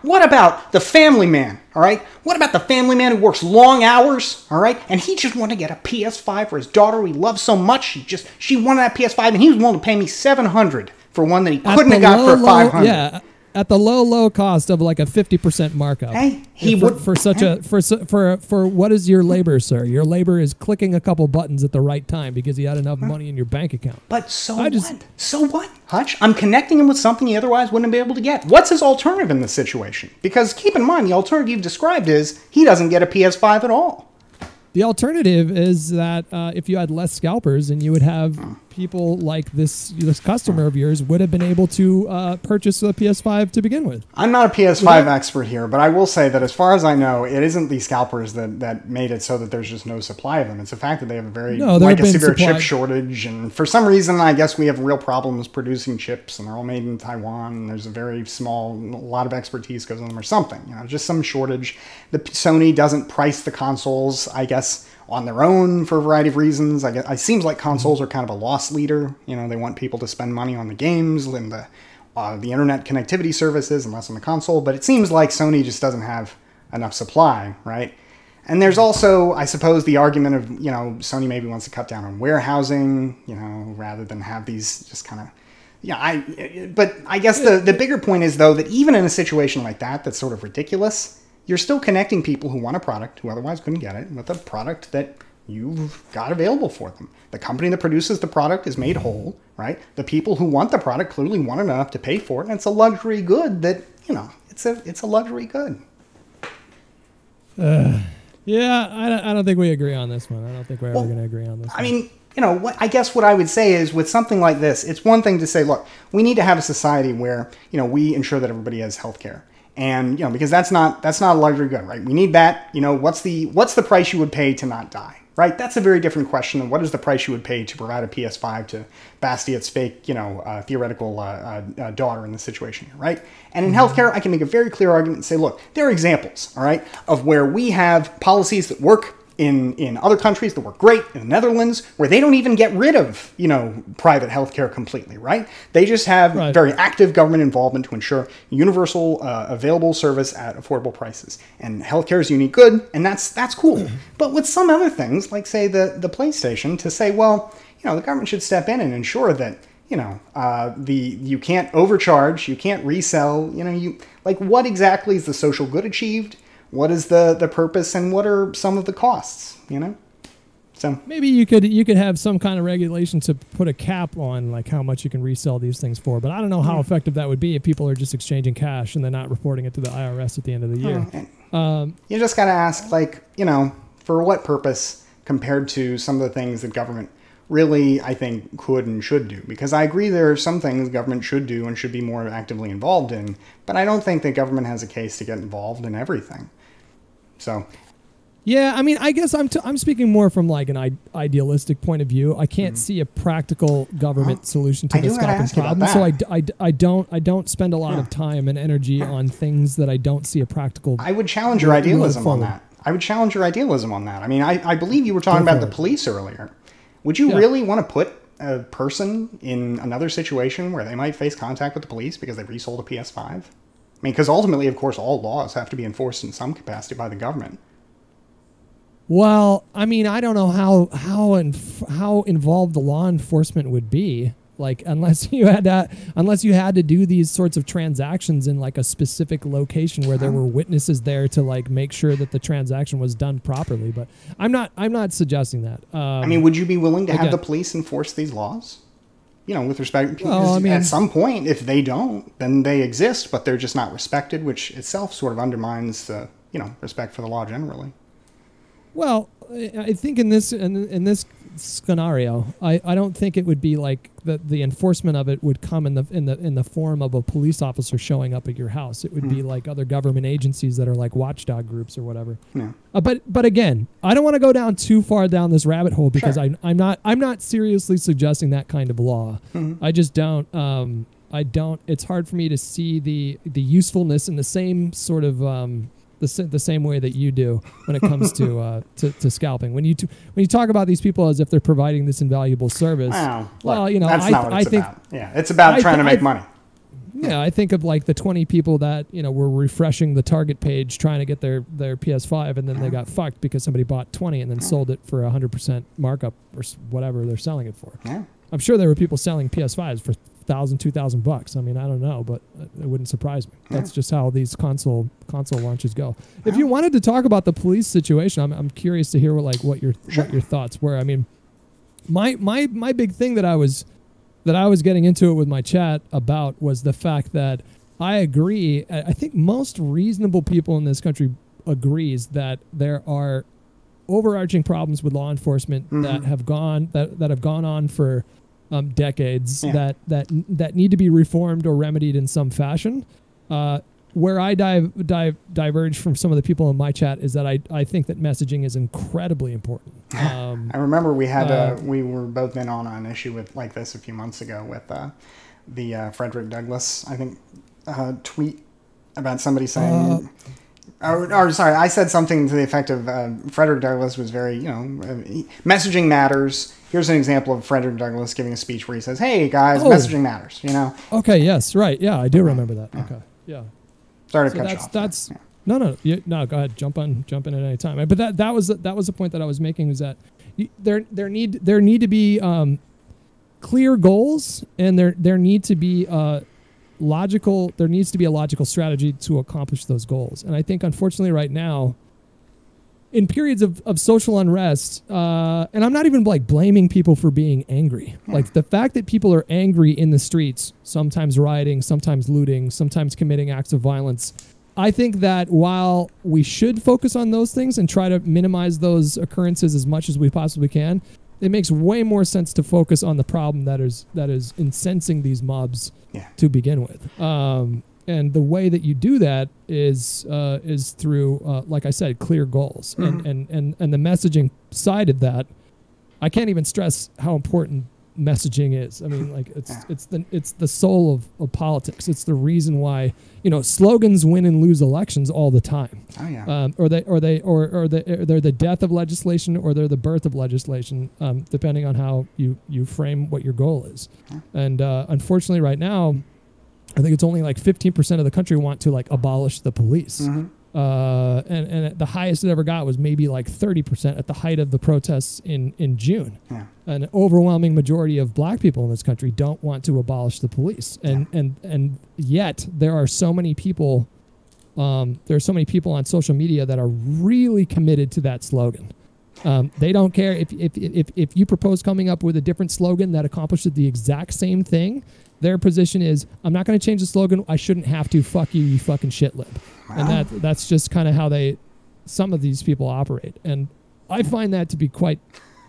What about the family man? All right, what about the family man who works long hours? All right, and he just wanted to get a PS5 for his daughter who he loves so much. She wanted that PS5, and he was willing to pay me $700 for one that he couldn't have got for $500. Yeah, at the low cost of like a 50% markup. Hey, he would for what is your labor, sir? Your labor is clicking a couple buttons at the right time because he had enough money in your bank account. But so what, Hutch? I'm connecting him with something he otherwise wouldn't be able to get. What's his alternative in this situation? Because keep in mind, the alternative you've described is he doesn't get a PS5 at all. The alternative is that if you had less scalpers, and you would have people like this customer of yours would have been able to purchase a PS5 to begin with. I'm not a PS5 expert here, but I will say that as far as I know, it isn't the scalpers that made it so that there's just no supply of them. It's the fact that they have a very severe chip shortage, and for some reason, I guess we have real problems producing chips, and they're all made in Taiwan, and there's a lot of expertise goes on them or something. Just some shortage. Sony doesn't price the consoles, I guess, on their own for a variety of reasons. I guess it seems like consoles are kind of a loss leader. They want people to spend money on the games and the internet connectivity services and less on the console. But it seems like Sony just doesn't have enough supply, right? And there's also, I suppose, the argument of, Sony maybe wants to cut down on warehousing, rather than have these just kind of, but I guess the bigger point is, though, that even in a situation like that, that's sort of ridiculous, you're still connecting people who want a product, who otherwise couldn't get it, with a product that you've got available for them. The company that produces the product is made whole, right? The people who want the product clearly want enough to pay for it, and it's a luxury good that, it's a luxury good. Yeah, I don't think we agree on this one. I don't think we're ever going to agree on this one. I mean, I guess what I would say is, with something like this, it's one thing to say, look, we need to have a society where, we ensure that everybody has health care. And, because that's not a luxury good, right? We need that. What's the price you would pay to not die, right? That's a very different question than what is the price you would pay to provide a PS5 to Bastiat's fake, theoretical daughter in this situation here, right? And in healthcare, I can make a very clear argument and say, look, there are examples, all right, of where we have policies that work in other countries that work great, in the Netherlands, where they don't even get rid of, private healthcare completely, right? They just have very active government involvement to ensure universal available service at affordable prices. And healthcare is a unique good, and that's cool. But with some other things, like, say, the PlayStation, to say, well, the government should step in and ensure that, you can't overcharge, you can't resell, what exactly is the social good achieved? What is the purpose, and what are some of the costs, So maybe you could have some kind of regulation to put a cap on, like, how much you can resell these things for. But I don't know how effective that would be if people are just exchanging cash and they're not reporting it to the IRS at the end of the year. You just got to ask, for what purpose compared to some of the things that government really, I think, could and should do. Because I agree there are some things government should do and should be more actively involved in, but I don't think that government has a case to get involved in everything. So, yeah, I mean, I guess I'm speaking more from, like, an idealistic point of view. I can't see a practical government solution to the scalping problem, so I don't spend a lot of time and energy on things that I don't see a practical. I would challenge your idealism on that. I mean, I believe you were talking about the police earlier. Would you really want to put a person in another situation where they might face contact with the police because they resold a PS5? I mean, because ultimately, of course, all laws have to be enforced in some capacity by the government. Well, I mean, I don't know how involved the law enforcement would be. Like, unless you had to do these sorts of transactions in, like, a specific location where there were witnesses there to, like, make sure that the transaction was done properly. But I'm not suggesting that. I mean, would you be willing to have the police enforce these laws? With respect, at some point, if they don't, then they exist, but they're just not respected, which itself sort of undermines, respect for the law generally. Well, I think in this scenario, I don't think it would be like the enforcement of it would come in the form of a police officer showing up at your house. It would be like other government agencies that are like watchdog groups or whatever. Yeah. But again, I don't want to go down too far down this rabbit hole because I'm not seriously suggesting that kind of law. I just don't. It's hard for me to see the usefulness in the same sort of the same way that you do when it comes to scalping. When you talk about these people as if they're providing this invaluable service, that's not what it's about. Yeah, it's about trying to make money. Yeah, I think of, like, the 20 people that were refreshing the Target page trying to get their PS5, and then they got fucked because somebody bought 20 and then sold it for 100% markup or whatever they're selling it for. Yeah. I'm sure there were people selling PS5s for $1,000, $2,000. I mean, I don't know, but it wouldn't surprise me. That's just how these console launches go. If you wanted to talk about the police situation, I'm curious to hear what your thoughts were. I mean, my big thing that I was getting into it with my chat about was the fact that I agree. I think most reasonable people in this country agrees that there are overarching problems with law enforcement that have gone on for decades that need to be reformed or remedied in some fashion. Where I diverge from some of the people in my chat is that I think that messaging is incredibly important. I remember we had we were both in on an issue with like this a few months ago with the Frederick Douglass, I think, tweet about somebody saying, or sorry, I said something to the effect of Frederick Douglass was very, messaging matters. Here's an example of Frederick Douglass giving a speech where he says, "Hey guys, messaging matters." Okay. Yes. Right. Yeah, I do remember that. Yeah. Okay. Yeah. Sorry to cut you off. That's no. Go ahead. Jump in at any time. But that was the point that I was making, is that there need to be clear goals, and there need to be logical. There needs to be a logical strategy to accomplish those goals. And I think, unfortunately, right now, in periods of social unrest, and I'm not even like blaming people for being angry. Like the fact that people are angry in the streets, sometimes rioting, sometimes looting, sometimes committing acts of violence. I think that while we should focus on those things and try to minimize those occurrences as much as we possibly can, it makes way more sense to focus on the problem that is incensing these mobs to begin with. And the way that you do that is through, like I said, clear goals. And the messaging side of that, I can't even stress how important messaging is. I mean, like it's the soul of politics. It's the reason why slogans win and lose elections all the time. Oh yeah. Or they're the death of legislation, or they're the birth of legislation, depending on how you frame what your goal is. And unfortunately, right now, I think it's only like 15% of the country want to like abolish the police. And the highest it ever got was maybe like 30% at the height of the protests in June. Yeah. An overwhelming majority of black people in this country don't want to abolish the police. And yet there are so many people on social media that are really committed to that slogan. They don't care if you propose coming up with a different slogan that accomplishes the exact same thing. Their position is, I'm not going to change the slogan. I shouldn't have to. Fuck you, you fucking shitlib. Wow. And that's just kind of how some of these people operate. And I find that to be quite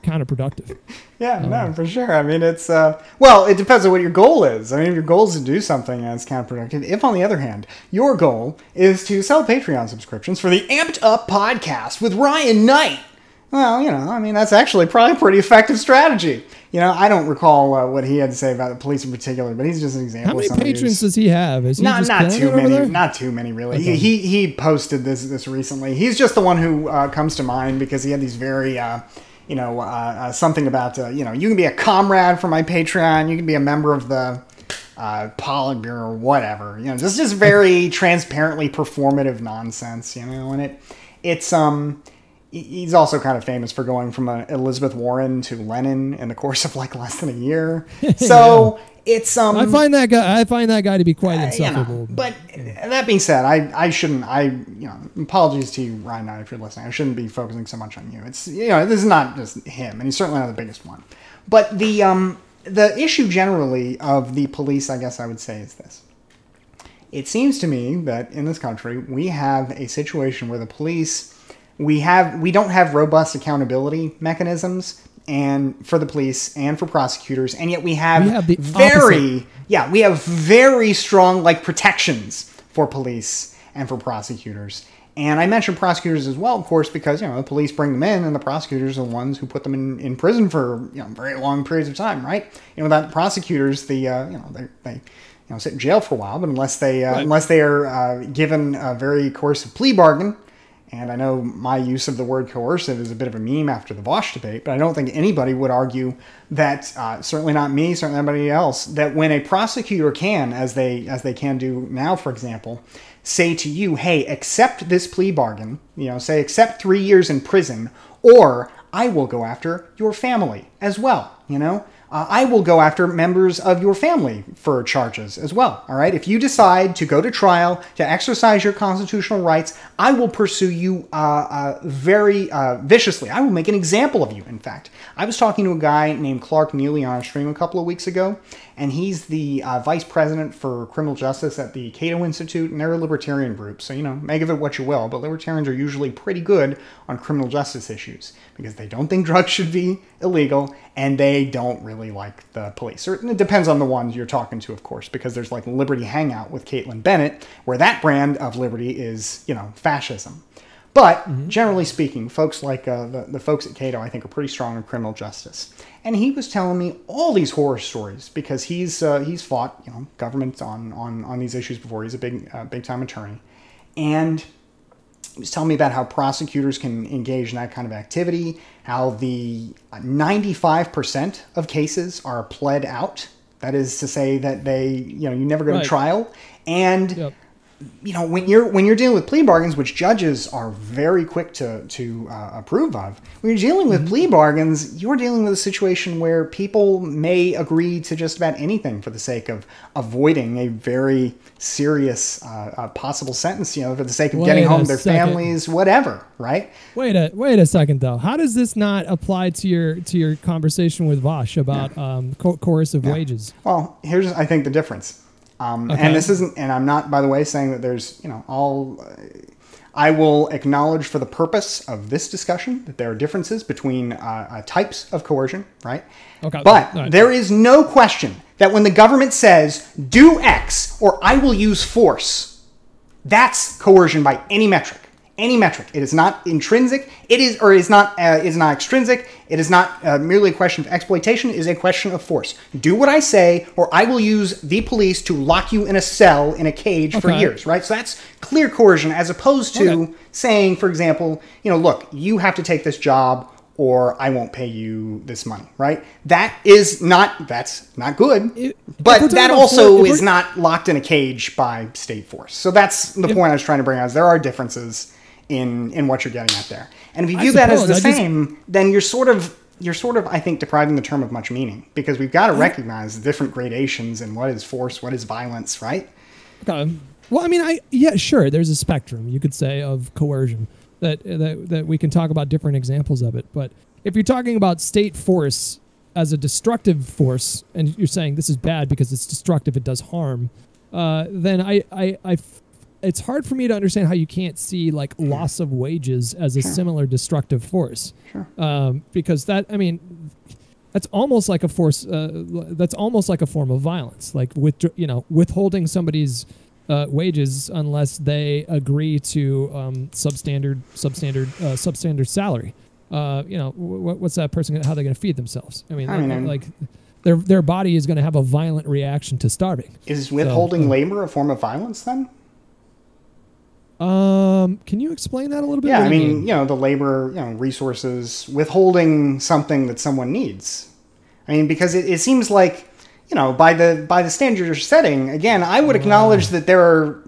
counterproductive. Yeah, no, for sure. I mean, it's, well, it depends on what your goal is. I mean, if your goal is to do something that's counterproductive, if on the other hand, your goal is to sell Patreon subscriptions for the Amped Up podcast with Ryan Knight, well, I mean, that's actually probably a pretty effective strategy. I don't recall what he had to say about the police in particular, but he's just an example. How many patrons does he have? Is he not too many? Not too many, really. Okay. He posted this recently. He's just the one who comes to mind because he had these very, something about you can be a comrade for my Patreon. You can be a member of the Politburo or whatever. Just very transparently performative nonsense. And it's He's also kind of famous for going from Elizabeth Warren to Lenin in the course of like less than a year. So it's I find that guy to be quite insufferable. But that being said, I shouldn't. Apologies to you, Ryan Knight, if you're listening. I shouldn't be focusing so much on you. It's this is not just him, and he's certainly not the biggest one. But the issue generally of the police, I guess I would say, is this. It seems to me that in this country we have a situation where the police. We don't have robust accountability mechanisms and for the police and for prosecutors, and yet we have very strong protections for police and for prosecutors. And I mentioned prosecutors as well, of course, because the police bring them in, and the prosecutors are the ones who put them in prison for very long periods of time, right? Without prosecutors, they sit in jail for a while, but unless they are given a very coercive plea bargain. And I know my use of the word coercive is a bit of a meme after the Bosch debate, but I don't think anybody would argue that, certainly not me, certainly anybody else, that when a prosecutor can, as they can do now, for example, say to you, hey, accept this plea bargain, say accept 3 years in prison, or I will go after your family as well, I will go after members of your family for charges as well, all right? If you decide to go to trial, to exercise your constitutional rights, I will pursue you very viciously. I will make an example of you, in fact. I was talking to a guy named Clark Neely on our stream a couple of weeks ago, and he's the vice president for criminal justice at the Cato Institute, and they're a libertarian group. So, make of it what you will, but libertarians are usually pretty good on criminal justice issues because they don't think drugs should be illegal, and they don't really like the police. Or it depends on the ones you're talking to, of course, because there's like Liberty Hangout with Caitlin Bennett, where that brand of liberty is, fascism. But generally speaking, folks like the folks at Cato, I think, are pretty strong in criminal justice. And he was telling me all these horror stories because he's fought government on these issues before. He's a big time attorney, and he was telling me about how prosecutors can engage in that kind of activity, how the 95% of cases are pled out. That is to say that they you never go to trial, and. Yep. When you're dealing with plea bargains, which judges are very quick to approve of, when you're dealing with plea bargains, you're dealing with a situation where people may agree to just about anything for the sake of avoiding a very serious possible sentence, for the sake of getting home to their families, whatever, right? Wait a second, though. How does this not apply to your conversation with Vosh about coercive wages? Well, here's, I think, the difference. And this isn't, and I'm not, by the way, saying that there's, I will acknowledge for the purpose of this discussion that there are differences between types of coercion, right? Okay. But there is no question that when the government says, do X or I will use force, that's coercion by any metric. Any metric. It is not intrinsic. It is, or is not extrinsic. It is not merely a question of exploitation. It is a question of force. Do what I say, or I will use the police to lock you in a cell in a cage for years. Right. So that's clear coercion, as opposed to saying, for example, look, you have to take this job, or I won't pay you this money. Right. That's not good. But that also is not locked in a cage by state force. So that's the point I was trying to bring out. Is there are differences in what you're getting at there. And if you view that as the same, then you're sort of, I think, depriving the term of much meaning, because we've got to recognize the different gradations in what is force, what is violence, right? Okay. Well, I mean, sure, there's a spectrum, you could say, of coercion that we can talk about different examples of it. But if you're talking about state force as a destructive force, and you're saying this is bad because it's destructive, it does harm, then it's hard for me to understand how you can't see like loss of wages as a similar destructive force. Sure. Because that's almost like a force. That's almost like a form of violence, like withholding somebody's wages unless they agree to substandard salary. What's that person? How are they going to feed themselves? I mean, like their body is going to have a violent reaction to starving. Is withholding labor a form of violence then? Can you explain that a little bit? Yeah, I mean, the labor, resources, withholding something that someone needs. I mean, because it seems like, by the standard you're setting, again, I would acknowledge that there are,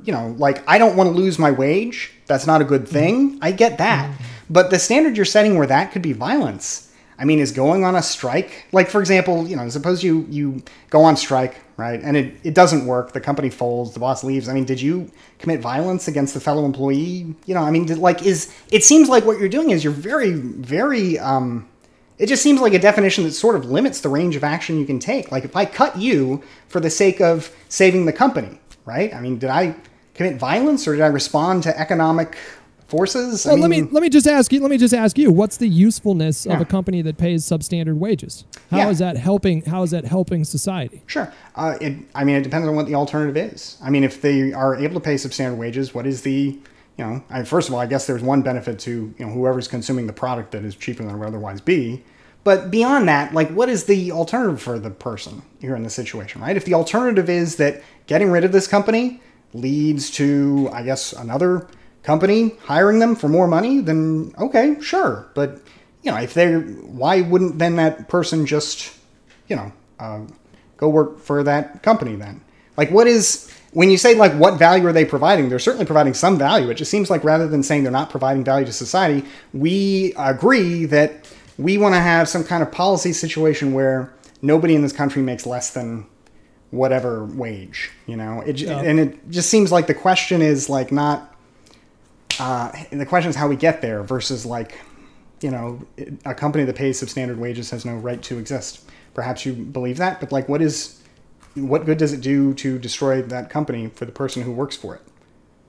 I don't want to lose my wage. That's not a good thing. I get that. But the standard you're setting where that could be violence, I mean, is going on a strike. Like, for example, suppose you go on strike, right? And it doesn't work. The company folds. The boss leaves. I mean, did you commit violence against the fellow employee? It seems like what you're doing is you're very, very, it just seems like a definition that sort of limits the range of action you can take. Like, if I cut you for the sake of saving the company, right? I mean, did I commit violence, or did I respond to economic forces? Well, let me just ask you, what's the usefulness of a company that pays substandard wages? How is that helping society? Sure. It depends on what the alternative is. I mean, if they are able to pay substandard wages, what is the, first of all, I guess there's one benefit to, whoever's consuming the product that is cheaper than it would otherwise be. But beyond that, like, what is the alternative for the person here in this situation, right? If the alternative is that getting rid of this company leads to, I guess, another company hiring them for more money, then okay, sure. But, why wouldn't then that person just, go work for that company then? Like, when you say, like, what value are they providing? They're certainly providing some value. It just seems like rather than saying they're not providing value to society, we agree that we want to have some kind of policy situation where nobody in this country makes less than whatever wage, and it just seems like the question is like not, the question is how we get there versus like, a company that pays substandard wages has no right to exist. Perhaps you believe that, but like, what is what good does it do to destroy that company for the person who works for it?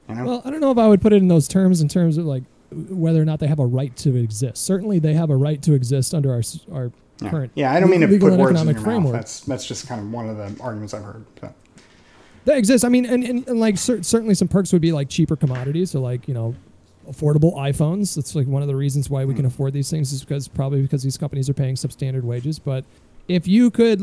You know? Well, I don't know if I would put it in those terms, in terms of like whether or not they have a right to exist. Certainly, they have a right to exist under our current I don't mean to legal put and words in economic your mouth. framework. That's just kind of one of the arguments I've heard. So. That exists. I mean, and like certainly some perks would be like cheaper commodities, so like, you know, affordable iPhones. That's like one of the reasons why we can afford these things, is because these companies are paying substandard wages. But if you could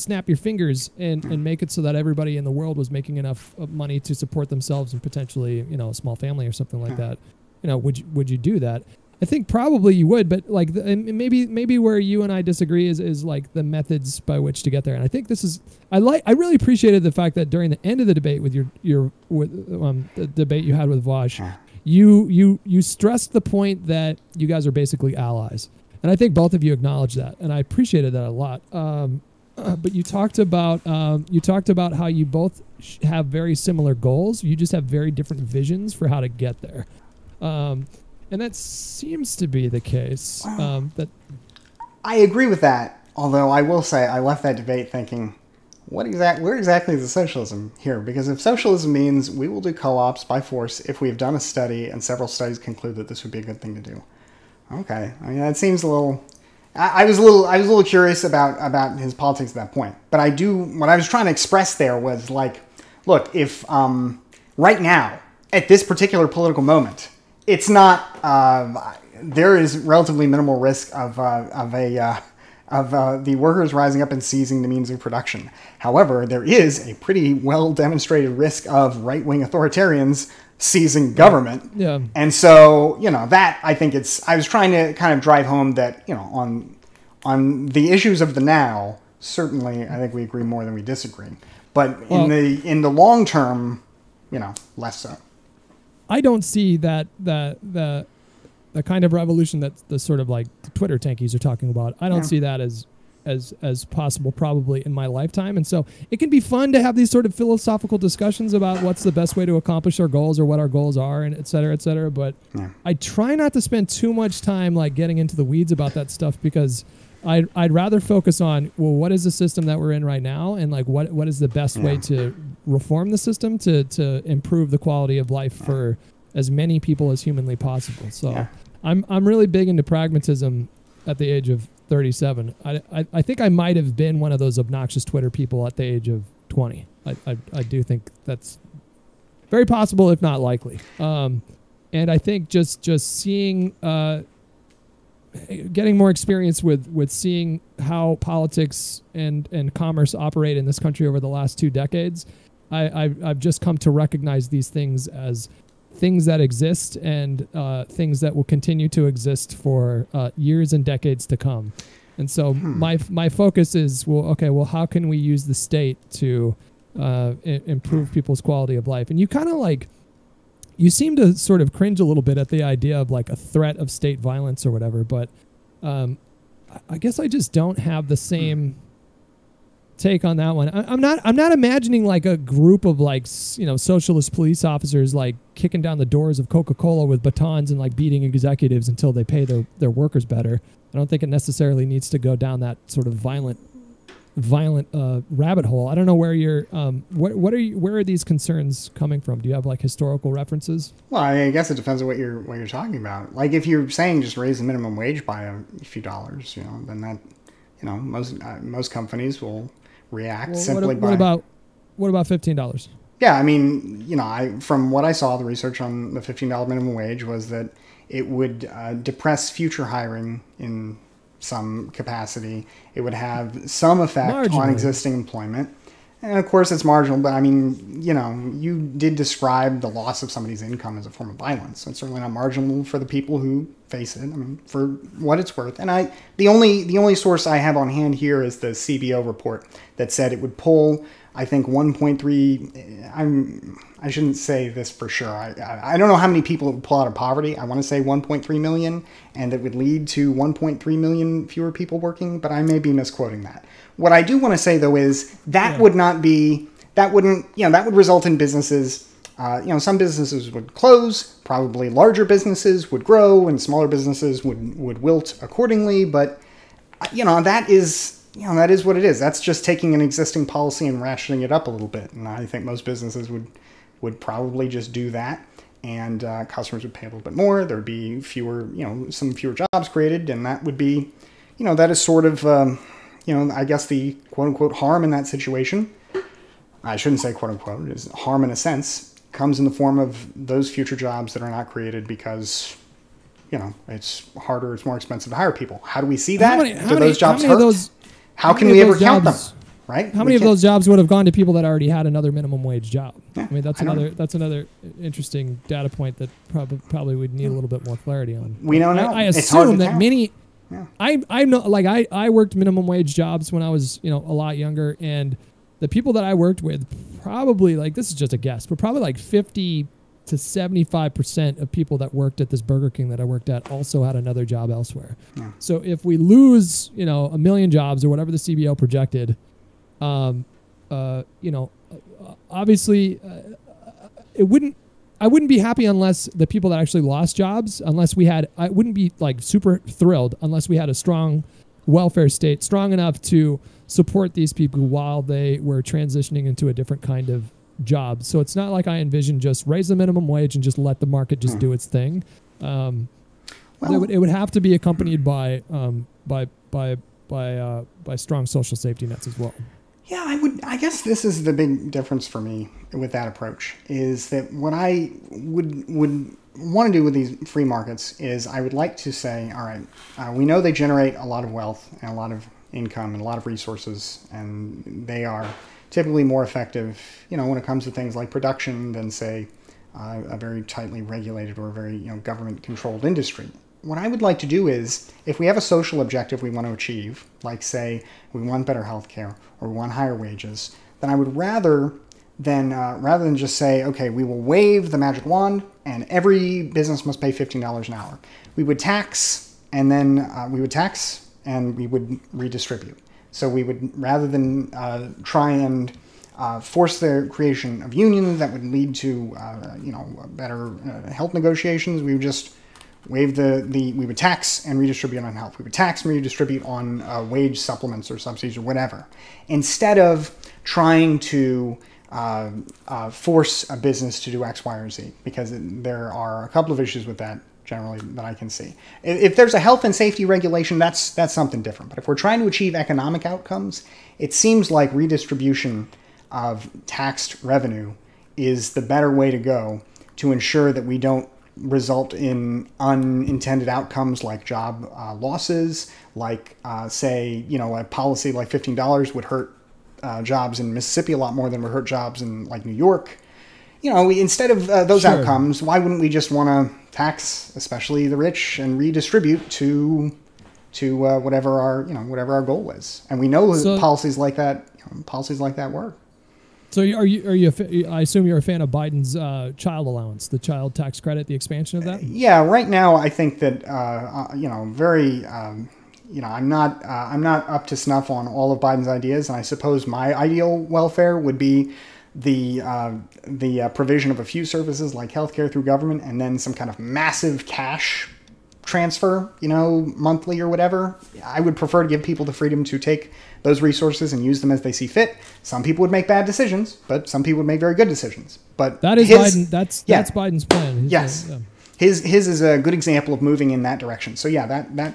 snap your fingers and make it so that everybody in the world was making enough money to support themselves and potentially, you know, a small family or something like that, you know, would you do that? I think probably you would, but like maybe where you and I disagree is like the methods by which to get there. And I think this is I really appreciated the fact that during the end of the debate with the debate you had with Vosh, you stressed the point that you guys are basically allies, and I think both of you acknowledged that, and I appreciated that a lot. But you talked about how you both have very similar goals. You just have very different visions for how to get there. And that seems to be the case. That I agree with that. Although I will say I left that debate thinking, where exactly is the socialism here? Because if socialism means we will do co-ops by force if we've done a study and several studies conclude that this would be a good thing to do. Okay, I mean that seems a little. I was a little curious about his politics at that point. But what I was trying to express there was like, look, if right now at this particular political moment, it's not. There is relatively minimal risk of the workers rising up and seizing the means of production. However, there is a pretty well demonstrated risk of right-wing authoritarians seizing government. Yeah. And so, you know, that I think I was trying to kind of drive home that, you know, on the issues of the now, certainly I think we agree more than we disagree. But in the long term, you know, less so. I don't see that the kind of revolution that the sort of like the Twitter tankies are talking about. I don't see that as possible probably in my lifetime. And so it can be fun to have these sort of philosophical discussions about what's the best way to accomplish our goals or what our goals are, and et cetera, et cetera. But I try not to spend too much time like getting into the weeds about that stuff, because I'd rather focus on, well, what is the system that we're in right now, and like what is the best way to reform the system to improve the quality of life for as many people as humanly possible. So I'm really big into pragmatism at the age of 37. I think I might have been one of those obnoxious Twitter people at the age of 20. I do think that's very possible, if not likely. And I think just seeing getting more experience with seeing how politics and commerce operate in this country over the last 2 decades, I've just come to recognize these things as things that exist and things that will continue to exist for years and decades to come. And so my focus is, well, how can we use the state to improve people's quality of life? And you kind of like, you seem to sort of cringe a little bit at the idea of like a threat of state violence or whatever, but I guess I just don't have the same take on that one. I'm not imagining like a group of like, you know, socialist police officers like kicking down the doors of Coca-Cola with batons and like beating executives until they pay their workers better. I don't think it necessarily needs to go down that sort of violent rabbit hole. I don't know where you're where are these concerns coming from? Do you have like historical references? Well, I guess it depends on what you're talking about. Like if you're saying just raise the minimum wage by a few dollars, you know, then that, you know, most companies will react simply by. What about $15? Yeah, I mean, you know, from what I saw, the research on the $15 minimum wage was that it would depress future hiring in some capacity. It would have some effect on existing employment. And of course it's marginal, but I mean, you know, you did describe the loss of somebody's income as a form of violence. So it's certainly not marginal for the people who face it. I mean, for what it's worth. And the only source I have on hand here is the CBO report that said it would pull, I think 1.3, I shouldn't say this for sure. I don't know how many people it would pull out of poverty. I want to say 1.3 million, and it would lead to 1.3 million fewer people working, but I may be misquoting that. What I do want to say though is that would result in businesses, you know, some businesses would close, probably larger businesses would grow, and smaller businesses would wilt accordingly. But, you know, that is that is what it is. That's just taking an existing policy and ratcheting it up a little bit. And I think most businesses would probably just do that. And customers would pay a little bit more. There would be fewer, some fewer jobs created. And that would be, that is sort of, I guess the quote unquote harm in that situation. I shouldn't say quote unquote, it is harm in a sense, comes in the form of those future jobs that are not created because, it's harder, it's more expensive to hire people. How do we see that? Do those jobs hurt? How can we ever count them? Right? How many of those jobs would have gone to people that already had another minimum wage job? Yeah, I mean, that's another interesting data point that probably would need a little bit more clarity on. We don't know. I assume that many. Yeah. I know, like I worked minimum wage jobs when I was a lot younger, and the people that I worked with probably, like, this is just a guess, but probably like 50 to 75% of people that worked at this Burger King that I worked at also had another job elsewhere. Yeah. So if we lose, 1 million jobs or whatever the CBO projected, obviously I wouldn't be happy unless the people that actually lost jobs, I wouldn't be like super thrilled unless we had a strong welfare state, strong enough to support these people while they were transitioning into a different kind of job. So it's not like I envision just raise the minimum wage and just let the market just do its thing. It would have to be accompanied by strong social safety nets as well. Yeah, I guess this is the big difference for me with that approach, is that what I would want to do with these free markets is I would like to say, all right, we know they generate a lot of wealth and a lot of income and a lot of resources, and they are typically more effective, when it comes to things like production than, say, a very tightly regulated or very, government-controlled industry. What I would like to do is, if we have a social objective we want to achieve, like, say, we want better health care or we want higher wages, then I would rather than just say, okay, we will wave the magic wand and every business must pay $15 an hour. We would tax and then we would redistribute. So we would, rather than try and force the creation of unions that would lead to better health negotiations, we would just waive we would tax and redistribute on health. We would tax and redistribute on wage supplements or subsidies or whatever, instead of trying to force a business to do X, Y, or Z, because there are a couple of issues with that generally that I can see. If there's a health and safety regulation, that's something different. But if we're trying to achieve economic outcomes, it seems like redistribution of taxed revenue is the better way to go to ensure that we don't result in unintended outcomes like job losses, like say, a policy like $15 would hurt jobs in Mississippi a lot more than would hurt jobs in like New York. Instead of those outcomes, why wouldn't we just want to tax, especially the rich, and redistribute to whatever our goal is? And we know policies like that work. So I assume you're a fan of Biden's child allowance, the child tax credit, the expansion of that? Yeah, right now I think that I'm not up to snuff on all of Biden's ideas, and I suppose my ideal welfare would be the provision of a few services like healthcare through government, and then some kind of massive cash transfer, monthly or whatever. I would prefer to give people the freedom to take those resources and use them as they see fit. Some people would make bad decisions, but some people would make very good decisions. But that is Biden. That's Biden's plan. His is a good example of moving in that direction. So yeah, that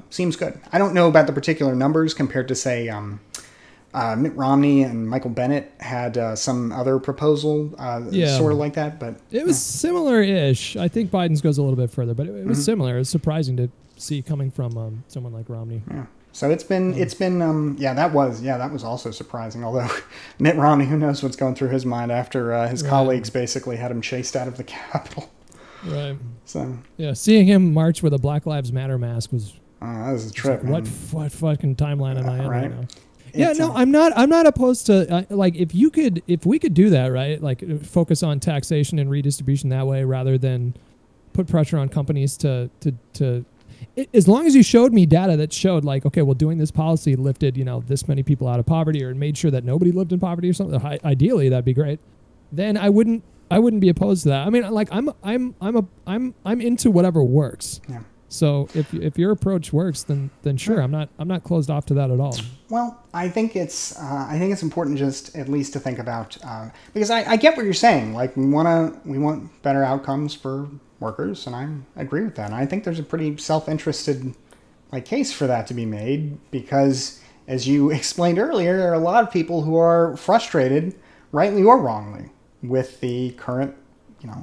seems good. I don't know about the particular numbers compared to, say, Mitt Romney and Michael Bennet had some other proposal sort of like that, but it was similar-ish. I think Biden's goes a little bit further, but it was similar. It was surprising to see coming from someone like Romney. Yeah. So that was also surprising. Although Mitt Romney, who knows what's going through his mind after his colleagues basically had him chased out of the Capitol. Right. So yeah, seeing him march with a Black Lives Matter mask was that was a trip. Like, what fucking timeline am I in right now? It's, I'm not opposed to like if we could do that, right? Like focus on taxation and redistribution that way rather than put pressure on companies to as long as you showed me data that showed like, okay, well, doing this policy lifted, this many people out of poverty or made sure that nobody lived in poverty or something. Ideally, that'd be great. Then I wouldn't be opposed to that. I mean, like I'm into whatever works. Yeah. So if your approach works, then sure, I'm not closed off to that at all. Well, I think it's important just at least to think about, because I get what you're saying. Like we want better outcomes for workers, and I agree with that. And I think there's a pretty self-interested case for that to be made, because as you explained earlier, there are a lot of people who are frustrated, rightly or wrongly, with the current,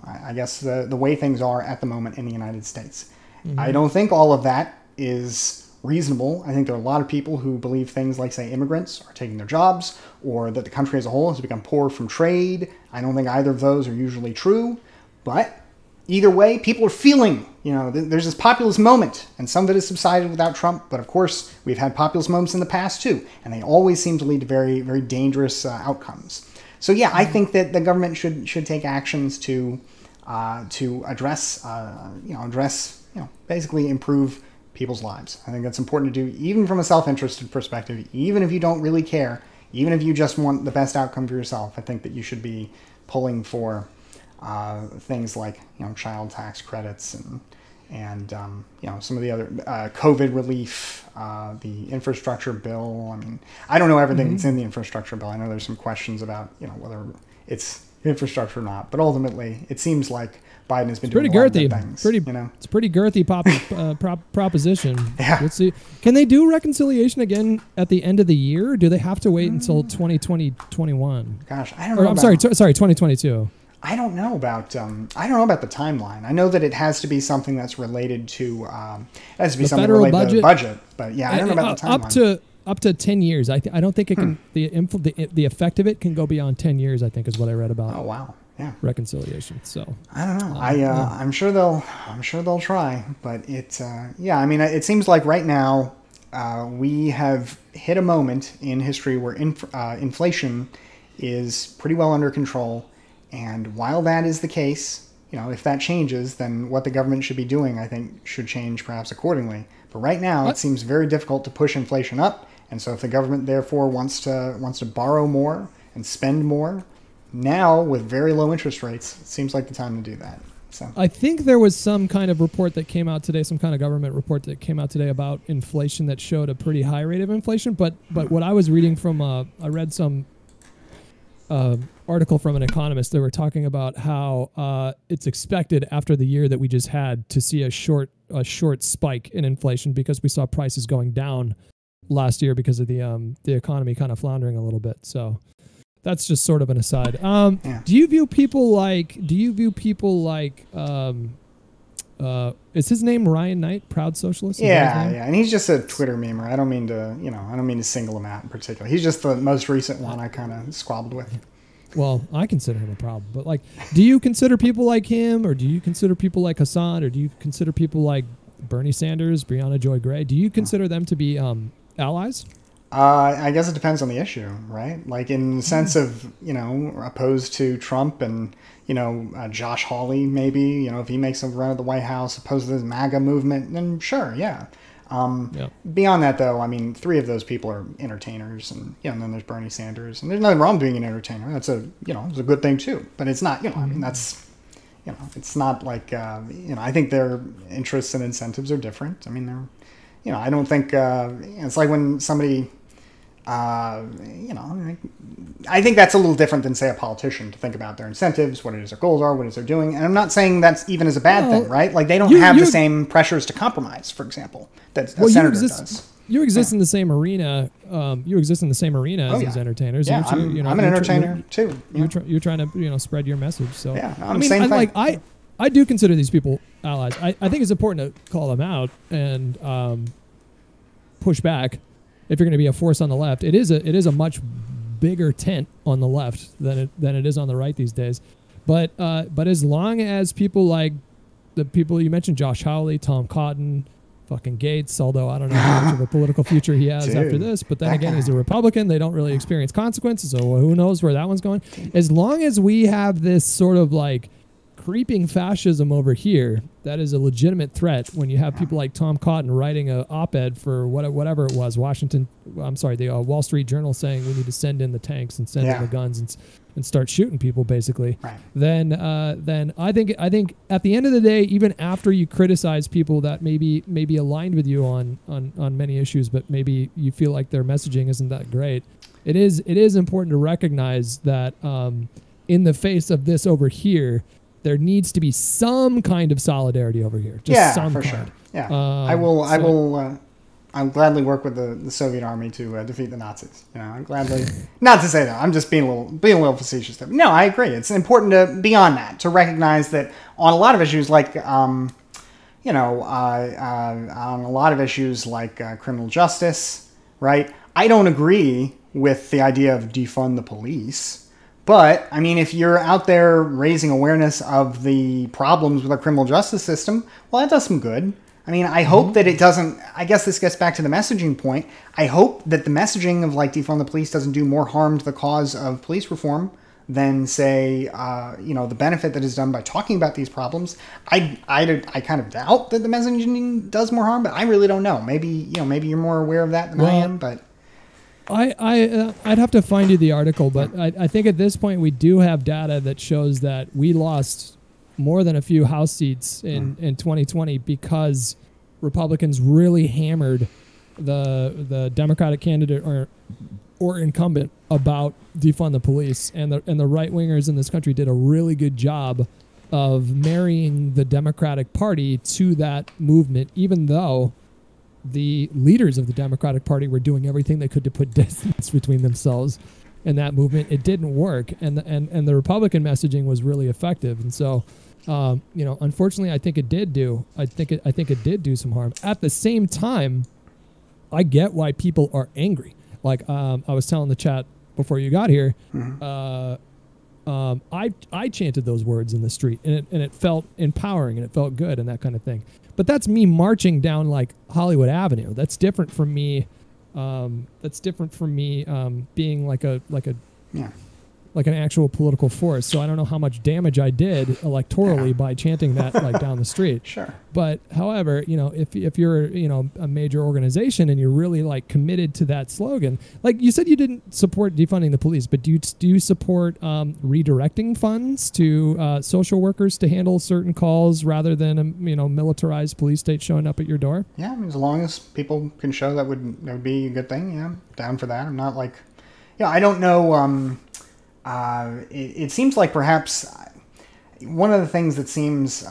I guess the way things are at the moment in the United States. Mm-hmm. I don't think all of that is reasonable. I think there are a lot of people who believe things like, say, immigrants are taking their jobs, or that the country as a whole has become poor from trade. I don't think either of those are usually true. But either way, people are feeling, there's this populist moment, and some of it has subsided without Trump. But of course, we've had populist moments in the past too, and they always seem to lead to very, very dangerous outcomes. So yeah, I think that the government should take actions to address, basically improve people's lives. I think that's important to do, even from a self-interested perspective, even if you don't really care, even if you just want the best outcome for yourself. I think that you should be pulling for things like, child tax credits and some of the other COVID relief, the infrastructure bill. I mean, I don't know everything that's in the infrastructure bill. I know there's some questions about, whether it's infrastructure or not, but ultimately it seems like Biden has been doing a lot of good things. It's pretty girthy proposition. Yeah. Let's see. Can they do reconciliation again at the end of the year? Or do they have to wait until 2021? Gosh, I don't know. I'm sorry, 2022. I don't know about the timeline. I know that it has to be something that's related to to the budget. But yeah, I don't know about the timeline. Up to 10 years. I don't think it can. The effect of it can go beyond 10 years. I think is what I read about. Oh wow. Yeah. Reconciliation. So I don't know. I'm sure they'll try, but it it seems like right now we have hit a moment in history where inflation is pretty well under control, and while that is the case, if that changes, then what the government should be doing, I think, should change perhaps accordingly. But right now it seems very difficult to push inflation up, and so if the government therefore wants to borrow more and spend more, now, with very low interest rates, it seems like the time to do that. So I think there was some kind of report that came out today, some kind of government report that came out today about inflation that showed a pretty high rate of inflation. But what I was reading from, I read some article from an economist. They were talking about how it's expected after the year that we just had to see a short spike in inflation, because we saw prices going down last year because of the economy kind of floundering a little bit. So. That's just sort of an aside. Do you view people like? Is his name Ryan Knight, Proud Socialist? Yeah, and he's just a Twitter memer. I don't mean to single him out in particular. He's just the most recent one I kind of squabbled with. Well, I consider him a problem, but do you consider people like him, or do you consider people like Hassan, or do you consider people like Bernie Sanders, Brianna Joy Gray? Do you consider them to be allies? I guess it depends on the issue, right? Like in the sense of, opposed to Trump and, Josh Hawley, maybe, if he makes a run at the White House, opposed to the MAGA movement, then sure, yeah. Beyond that, though, I mean, 3 of those people are entertainers, and and then there's Bernie Sanders, and there's nothing wrong being an entertainer. That's it's a good thing too. But it's not, I mean, that's, it's not like, I think their interests and incentives are different. I mean, they're, I don't think it's like when somebody. I think that's a little different than, say, a politician, to think about their incentives, what it is their goals are, what it is they're doing. And I'm not saying that's even as a bad thing, right? Like they don't have the same pressures to compromise, for example, that a senator does. You exist in the same arena. You exist in the same arena as these entertainers. Yeah, I'm an entertainer too. You're trying to spread your message. So yeah, same thing. I do consider these people allies. I think it's important to call them out and push back. If you're going to be a force on the left, it is a much bigger tent on the left than it is on the right these days. But as long as people like the people you mentioned, Josh Hawley, Tom Cotton, fucking Gates, although I don't know how much of a political future he has after this. But then again, he's a Republican. They don't really experience consequences, so who knows where that one's going. As long as we have this sort of creeping fascism over here that is a legitimate threat when you have people like Tom Cotton writing a op-ed for whatever it was, the Wall Street Journal, saying we need to send in the tanks and send in the guns and start shooting people, basically. Right. Then I think at the end of the day, even after you criticize people that maybe aligned with you on many issues, but maybe you feel like their messaging isn't that great, it is important to recognize that in the face of this over here, there needs to be some kind of solidarity over here. Just some kind. Sure. Yeah, I'll gladly work with the Soviet army to defeat the Nazis. I'm gladly, not to say that, I'm just being a little facetious there. No, I agree. It's important to, beyond that, to recognize that on a lot of issues like, on a lot of issues like criminal justice, right? I don't agree with the idea of defund the police. But, I mean, if you're out there raising awareness of the problems with our criminal justice system, well, that does some good. I mean, I hope that it doesn't, I guess this gets back to the messaging point. I hope that the messaging of, like, defund the police doesn't do more harm to the cause of police reform than, say, the benefit that is done by talking about these problems. I kind of doubt that the messaging does more harm, but I really don't know. Maybe you're more aware of that than I am, but... I'd have to find you the article, but I think at this point we do have data that shows that we lost more than a few House seats in 2020 because Republicans really hammered the Democratic candidate or incumbent about defund the police, and the right wingers in this country did a really good job of marrying the Democratic Party to that movement, even though the leaders of the Democratic Party were doing everything they could to put distance between themselves and that movement. It didn't work, and the Republican messaging was really effective. And so, unfortunately, I think it did do some harm. At the same time, I get why people are angry. Like I was telling the chat before you got here, I chanted those words in the street, and it felt empowering and it felt good and that kind of thing. But that's me marching down like Hollywood Avenue. That's different from me. Being like an actual political force. So I don't know how much damage I did electorally by chanting that like down the street. Sure. But however, if you're a major organization and you're really like committed to that slogan, like you said, you didn't support defunding the police, but do you support redirecting funds to social workers to handle certain calls rather than a militarized police state showing up at your door? Yeah, I mean, as long as people can show that would be a good thing. Yeah, down for that. I'm not like, I don't know. It seems like perhaps one of the things that seems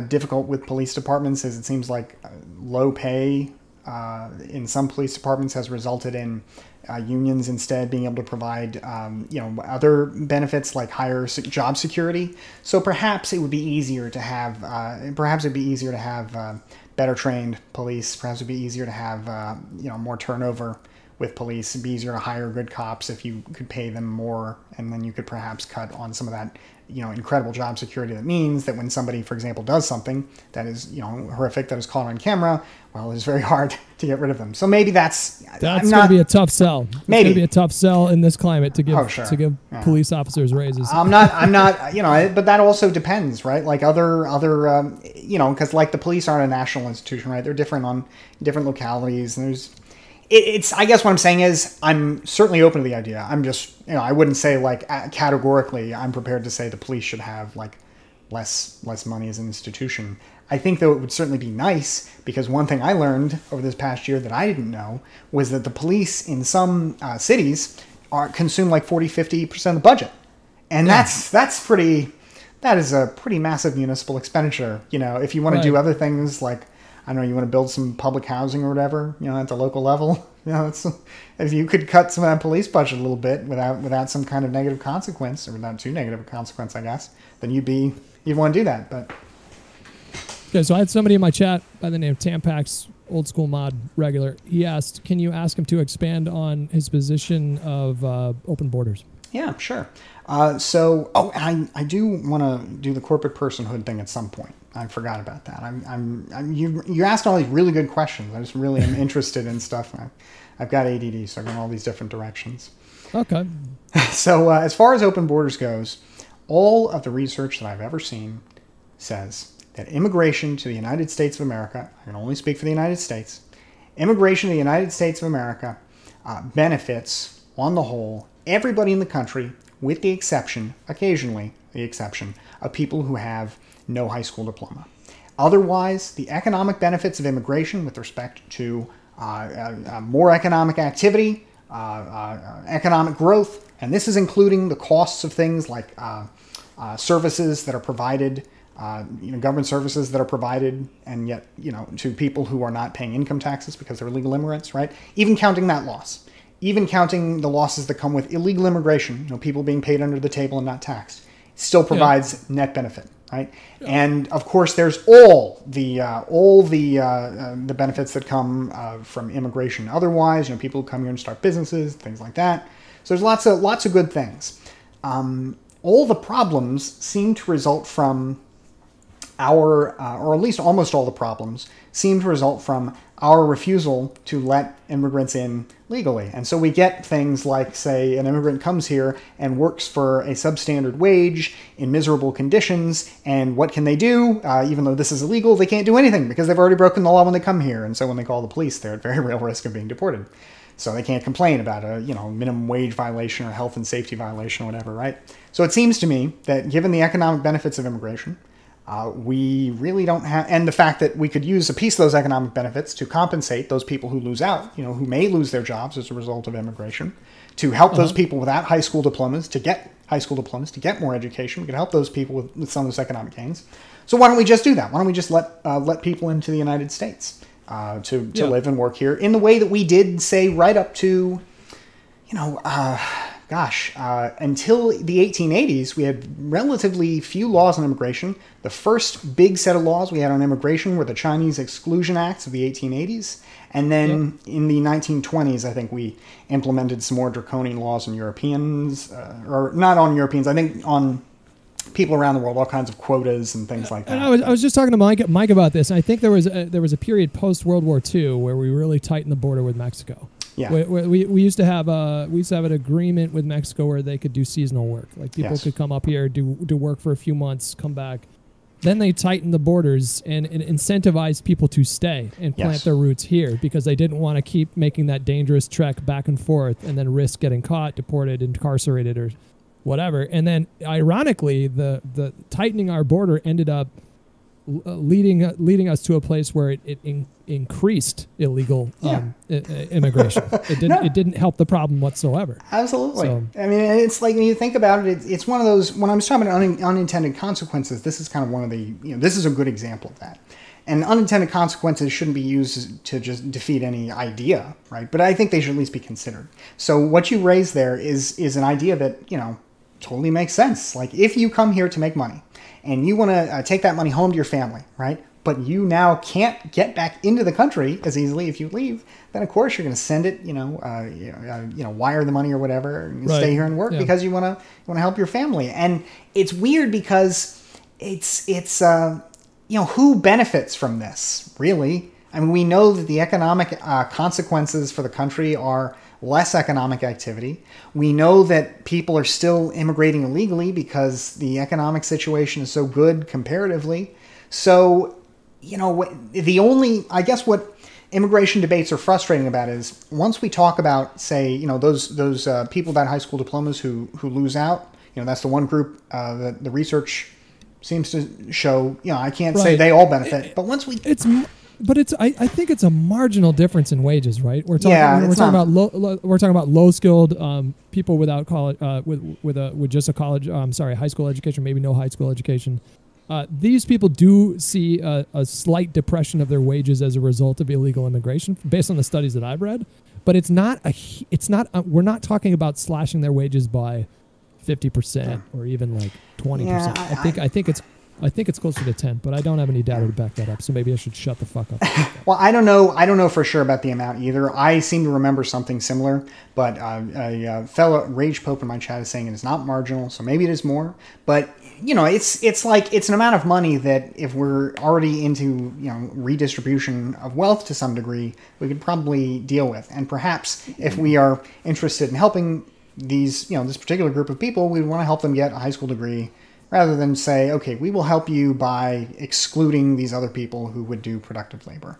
difficult with police departments is it seems like low pay in some police departments has resulted in unions instead being able to provide other benefits like higher job security. So perhaps it would be easier to have better trained police. Perhaps it would be easier to have more turnover with police. It'd be easier to hire good cops if you could pay them more, and then you could perhaps cut on some of that, incredible job security. That means that when somebody, for example, does something that is, horrific, that is caught on camera, well, it's very hard to get rid of them. So maybe that's going to be a tough sell. It's going to be a tough sell in this climate to give police officers raises. I'm not, but that also depends, right? Like other, because like the police aren't a national institution, right? They're different on different localities, and there's. It's. I guess what I'm saying is I'm certainly open to the idea. I'm just, I wouldn't say like categorically I'm prepared to say the police should have like less money as an institution. I think though it would certainly be nice, because one thing I learned over this past year that I didn't know was that the police in some cities consume like 40-50% of the budget, and that is a pretty massive municipal expenditure. If you want to do other things like, I don't know, you want to build some public housing or whatever, at the local level, if you could cut some of that police budget a little bit without some kind of negative consequence, or without too negative a consequence, I guess, then you'd want to do that. But okay, so I had somebody in my chat by the name of Tampax, old school mod regular. He asked, can you ask him to expand on his position of open borders? Yeah, sure. I do want to do the corporate personhood thing at some point. I forgot about that. You asked all these really good questions. I just really am interested in stuff. I've got ADD, so I go in all these different directions. Okay. So as far as open borders goes, all of the research that I've ever seen says that immigration to the United States of America, I can only speak for the United States, immigration to the United States of America benefits, on the whole, everybody in the country, with the exception, occasionally, the exception of people who have no high school diploma. Otherwise, the economic benefits of immigration with respect to more economic activity, economic growth, and this is including the costs of things like services that are provided, government services that are provided, and yet, to people who are not paying income taxes because they're illegal immigrants, right? Even counting that loss, even counting the losses that come with illegal immigration, people being paid under the table and not taxed, still provides net benefit, right? Yeah. And of course, there's all the benefits that come from immigration. Otherwise, people who come here and start businesses, things like that. So there's lots of good things. All the problems seem to result from or at least almost all the problems seem to result from our refusal to let immigrants in legally. And so we get things like, say, an immigrant comes here and works for a substandard wage in miserable conditions, and what can they do? Even though this is illegal, they can't do anything because they've already broken the law when they come here. And so when they call the police, they're at very real risk of being deported. So they can't complain about a minimum wage violation or health and safety violation or whatever, right? So it seems to me that given the economic benefits of immigration, we really don't have, and the fact that we could use a piece of those economic benefits to compensate those people who lose out, who may lose their jobs as a result of immigration, to help those people without high school diplomas to get high school diplomas, to get more education. We could help those people with some of those economic gains. So why don't we just do that? Why don't we just let people into the United States to live and work here in the way that we did, say, right up to, until the 1880s, we had relatively few laws on immigration. The first big set of laws we had on immigration were the Chinese Exclusion Acts of the 1880s. And then in the 1920s, I think we implemented some more draconian laws on Europeans, or not on Europeans, I think on people around the world, all kinds of quotas and things like that. And I was just talking to Mike about this. And I think there was a period post World War II where we really tightened the border with Mexico. Yeah. We used to have an agreement with Mexico where they could do seasonal work. Like people could come up here, do work for a few months, come back. Then they tightened the borders and incentivized people to stay and plant their roots here because they didn't want to keep making that dangerous trek back and forth and then risk getting caught, deported, incarcerated, or whatever. And then ironically, the tightening our border ended up leading us to a place where it increased illegal immigration. It didn't help the problem whatsoever. Absolutely. So, I mean, it's like when you think about it, it's one of those, when I was talking about unintended consequences, this is kind of one of the, this is a good example of that. And unintended consequences shouldn't be used to just defeat any idea, right? But I think they should at least be considered. So what you raised there is an idea that, totally makes sense. Like if you come here to make money and you want to take that money home to your family, right? But you now can't get back into the country as easily if you leave, then of course you're going to send it, wire the money or whatever, and stay here and work because you want to help your family. And it's weird because it's who benefits from this, really? I mean, we know that the economic consequences for the country are less economic activity. We know that people are still immigrating illegally because the economic situation is so good comparatively. So, I guess what immigration debates are frustrating about is once we talk about, say, those people without high school diplomas who lose out, that's the one group that the research seems to show, I can't say they all benefit, but once we... I think it's a marginal difference in wages, right? We're talking about low skilled people without college, with just a high school education, maybe no high school education. These people do see a slight depression of their wages as a result of illegal immigration, based on the studies that I've read. But we're not talking about slashing their wages by 50% or even like 20%. I think it's closer to 10, but I don't have any data to back that up, so maybe I should shut the fuck up. Well, I don't know for sure about the amount either. I seem to remember something similar, but a fellow Rage Pope in my chat is saying it is not marginal, so maybe it is more. But it's an amount of money that if we're already into redistribution of wealth to some degree, we could probably deal with. And perhaps if we are interested in helping this particular group of people, we want to help them get a high school degree rather than say, okay, we will help you by excluding these other people who would do productive labor.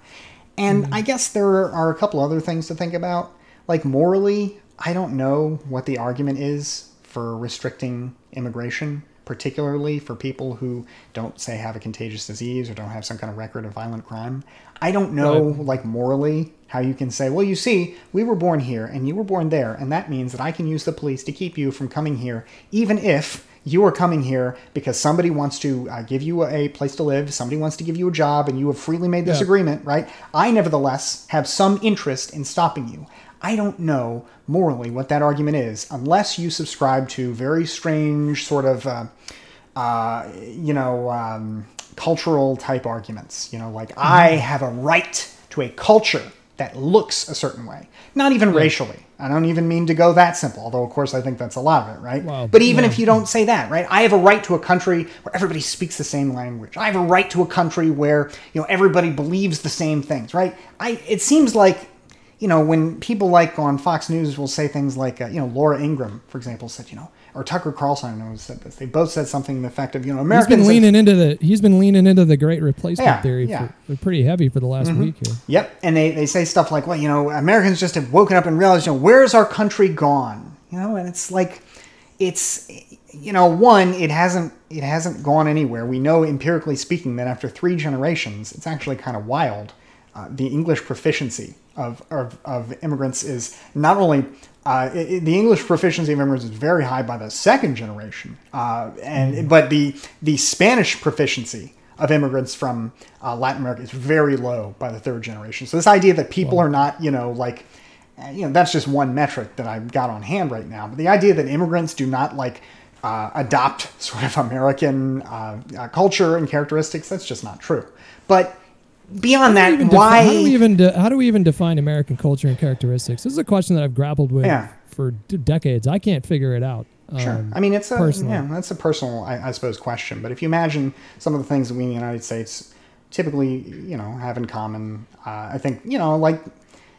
And I guess there are a couple other things to think about. Like morally, I don't know what the argument is for restricting immigration, particularly for people who don't, say, have a contagious disease or don't have some kind of record of violent crime. I don't know, like, morally how you can say, well, you see, we were born here and you were born there, and that means that I can use the police to keep you from coming here, even if you are coming here because somebody wants to give you a place to live, somebody wants to give you a job, and you have freely made this agreement, right? I, nevertheless, have some interest in stopping you. I don't know morally what that argument is, unless you subscribe to very strange sort of, cultural type arguments. Like I have a right to a culture that looks a certain way. Not even racially. I don't even mean to go that simple, although of course I think that's a lot of it, right? Wow. But even if you don't say that, right? I have a right to a country where everybody speaks the same language. I have a right to a country where, everybody believes the same things, right? It seems like, when people like on Fox News will say things like, Laura Ingraham, for example, said, or Tucker Carlson, I know, said this. They both said something to the effect of, Americans. He's been leaning into the great replacement theory. For pretty heavy for the last week here. Yep, and they say stuff like, well, Americans just have woken up and realized, where's our country gone? And it's like, one, it hasn't gone anywhere. We know empirically speaking that after 3 generations, it's actually kind of wild. The English proficiency of immigrants is not only the English proficiency of immigrants is very high by the 2nd generation, but the Spanish proficiency of immigrants from Latin America is very low by the 3rd generation. So this idea that people are not, that's just one metric that I've got on hand right now. But the idea that immigrants do not adopt sort of American culture and characteristics, that's just not true. But beyond that, why? How do we even define American culture and characteristics? This is a question that I've grappled with for decades. I can't figure it out. Sure. I mean, that's a personal, I suppose, question. But if you imagine some of the things that we in the United States typically, have in common, I think, like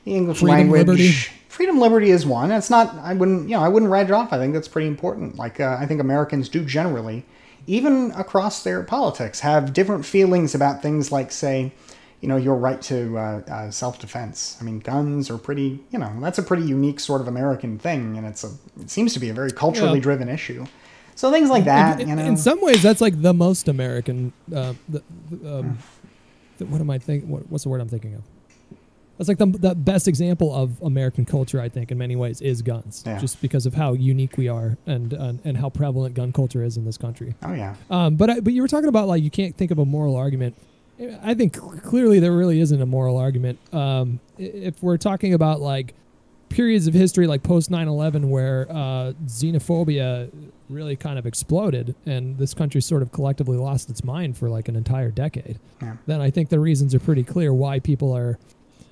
the English language, freedom, liberty is one. It's not. I wouldn't write it off. I think that's pretty important. I think Americans do generally, even across their politics, have different feelings about things like, say, your right to self-defense. I mean, guns are pretty, that's a pretty unique sort of American thing, and it seems to be a very culturally driven issue. So things like that, In some ways, that's like the most American. What am I thinking? What's the word I'm thinking of? That's like the best example of American culture, I think, in many ways, is guns. Yeah. Just because of how unique we are and how prevalent gun culture is in this country. Oh yeah. But you were talking about you can't think of a moral argument. I think clearly there really isn't a moral argument. If we're talking about periods of history like post 9/11 where xenophobia really kind of exploded and this country sort of collectively lost its mind for an entire decade, then I think the reasons are pretty clear why people are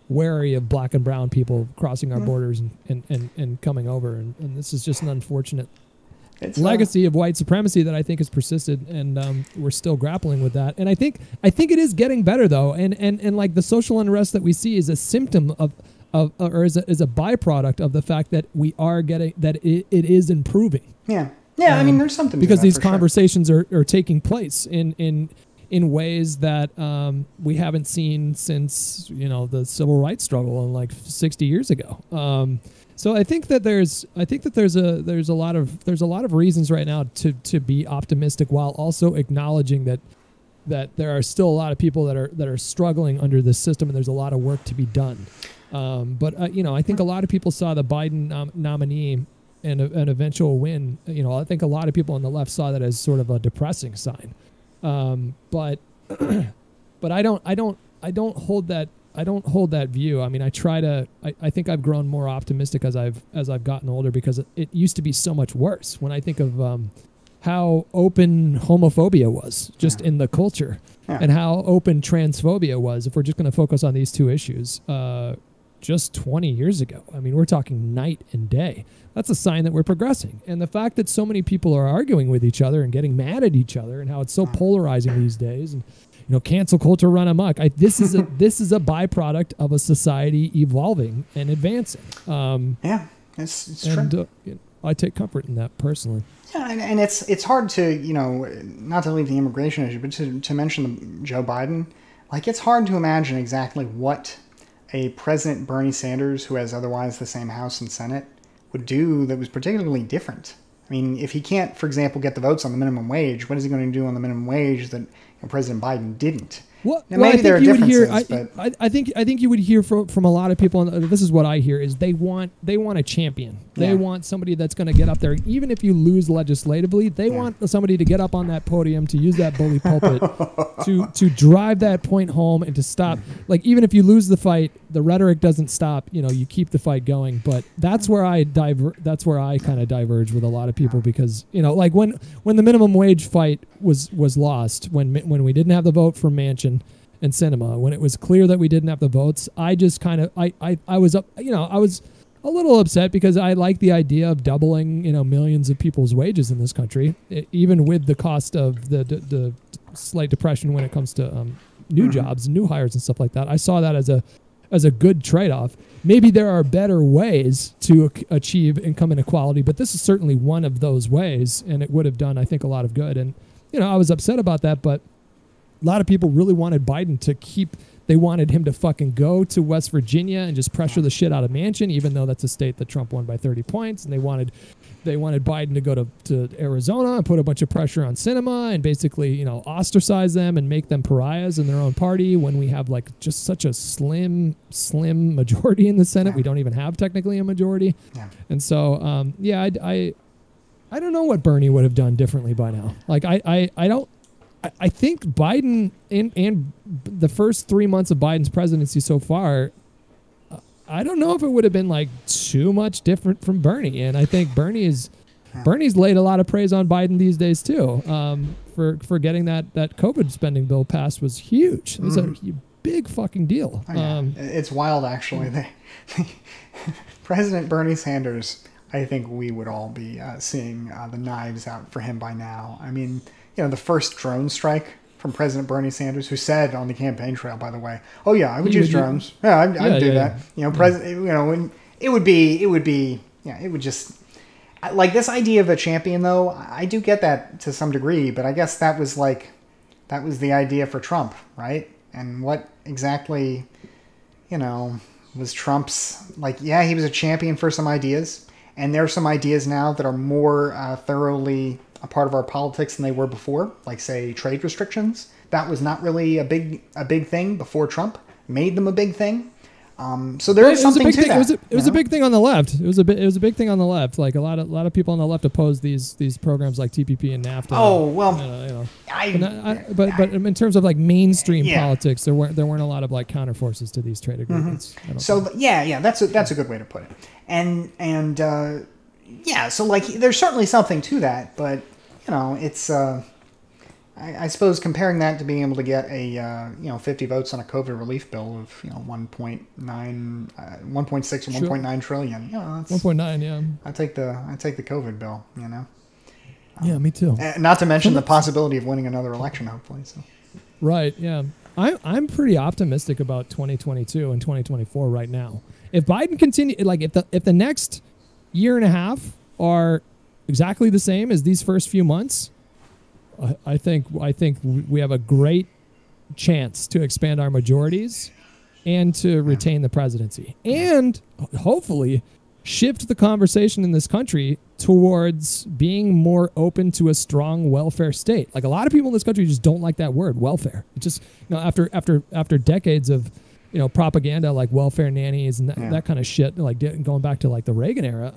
wary of black and brown people crossing our borders and coming over. And this is just an unfortunate legacy of white supremacy that I think has persisted, and we're still grappling with that. And I think it is getting better though, and the social unrest that we see is a symptom of or is a byproduct of the fact that we are getting that it is improving. Yeah. I mean, there's something because these conversations are taking place in ways that we haven't seen since the civil rights struggle 60 years ago. So I think that there's a lot of reasons right now to be optimistic, while also acknowledging that there are still a lot of people that are struggling under this system, and there's a lot of work to be done. But I think a lot of people saw the Biden nominee and an eventual win. I think a lot of people on the left saw that as sort of a depressing sign. But I don't hold that view. I mean, I think I've grown more optimistic as I've gotten older, because it used to be so much worse. When I think of how open homophobia was just in the culture, and how open transphobia was, if we're just going to focus on these two issues, just 20 years ago. I mean, we're talking night and day. That's a sign that we're progressing. And the fact that so many people are arguing with each other and getting mad at each other, and how it's so polarizing these days, and cancel culture run amok. This is a byproduct of a society evolving and advancing. It's true. I take comfort in that personally. Yeah, and it's hard to, not to leave the immigration issue, but to mention Joe Biden. Like, it's hard to imagine exactly what a President Bernie Sanders, who has otherwise the same House and Senate, would do that was particularly different. I mean, if he can't, for example, get the votes on the minimum wage, what is he going to do on the minimum wage that President Biden didn't? Well, now, maybe there are differences, but I think you would hear from a lot of people, and this is what I hear, is they want a champion. They want somebody that's going to get up there, even if you lose legislatively. They want somebody to get up on that podium, to use that bully pulpit, to drive that point home and to stop. Like, even if you lose the fight, the rhetoric doesn't stop. You keep the fight going. But that's where I That's where I kind of diverge with a lot of people, because like when the minimum wage fight was lost, when we didn't have the vote for Manchin and Sinema, when it was clear that we didn't have the votes, I just kind of I was up, I was a little upset, because I like the idea of doubling millions of people's wages in this country, even with the cost of the slight depression when it comes to new jobs and new hires and stuff like that. I saw that as a good trade-off. Maybe there are better ways to achieve income inequality, but this is certainly one of those ways, and it would have done, I think, a lot of good. And I was upset about that, but a lot of people really wanted Biden to they wanted him to fucking go to West Virginia and just pressure the shit out of Manchin, even though that's a state that Trump won by 30 points. And they wanted Biden to go to Arizona and put a bunch of pressure on Sinema and basically, ostracize them and make them pariahs in their own party, when we have like just such a slim majority in the Senate. We don't even have technically a majority. Yeah. And so, I don't know what Bernie would have done differently by now. Like, I think Biden and the first 3 months of Biden's presidency so far, I don't know if it would have been like too much different from Bernie. And I think Bernie's laid a lot of praise on Biden these days too. For getting that COVID spending bill passed was huge. It was a big fucking deal. It's wild, actually. President Bernie Sanders, I think we would all be seeing the knives out for him by now. I mean, the first drone strike from President Bernie Sanders, who said on the campaign trail, by the way, "Oh yeah, I would use drones. Yeah, I'd do that." President, it would just like this idea of a champion, though. I do get that to some degree, but I guess that was the idea for Trump, right? And what exactly, was Trump's he was a champion for some ideas, and there are some ideas now that are more thoroughly a part of our politics than they were before, like, say, trade restrictions. That was not really a big thing before Trump made them a big thing. So there is something to that. It was a big thing on the left. It was a big thing on the left. Like, a lot of people on the left opposed these programs like TPP and NAFTA. Oh well, but in terms of like mainstream politics, there weren't a lot of like counterforces to these trade agreements. So that's a good way to put it. So like there's certainly something to that, but it's I suppose comparing that to being able to get a 50 votes on a COVID relief bill of 1.6 or 1.9 trillion. That's 1.9. Yeah, I take the COVID bill. Yeah, me too. Not to mention the possibility of winning another election, hopefully. So. Right. Yeah, I'm pretty optimistic about 2022 and 2024 right now. If Biden continue, like if the next year and a half are exactly the same as these first few months, I think we have a great chance to expand our majorities and to retain the presidency, and hopefully shift the conversation in this country towards being more open to a strong welfare state. Like, a lot of people in this country just don't like that word, welfare. It just, after decades of propaganda like welfare nannies and that kind of shit, like going back to like the Reagan era.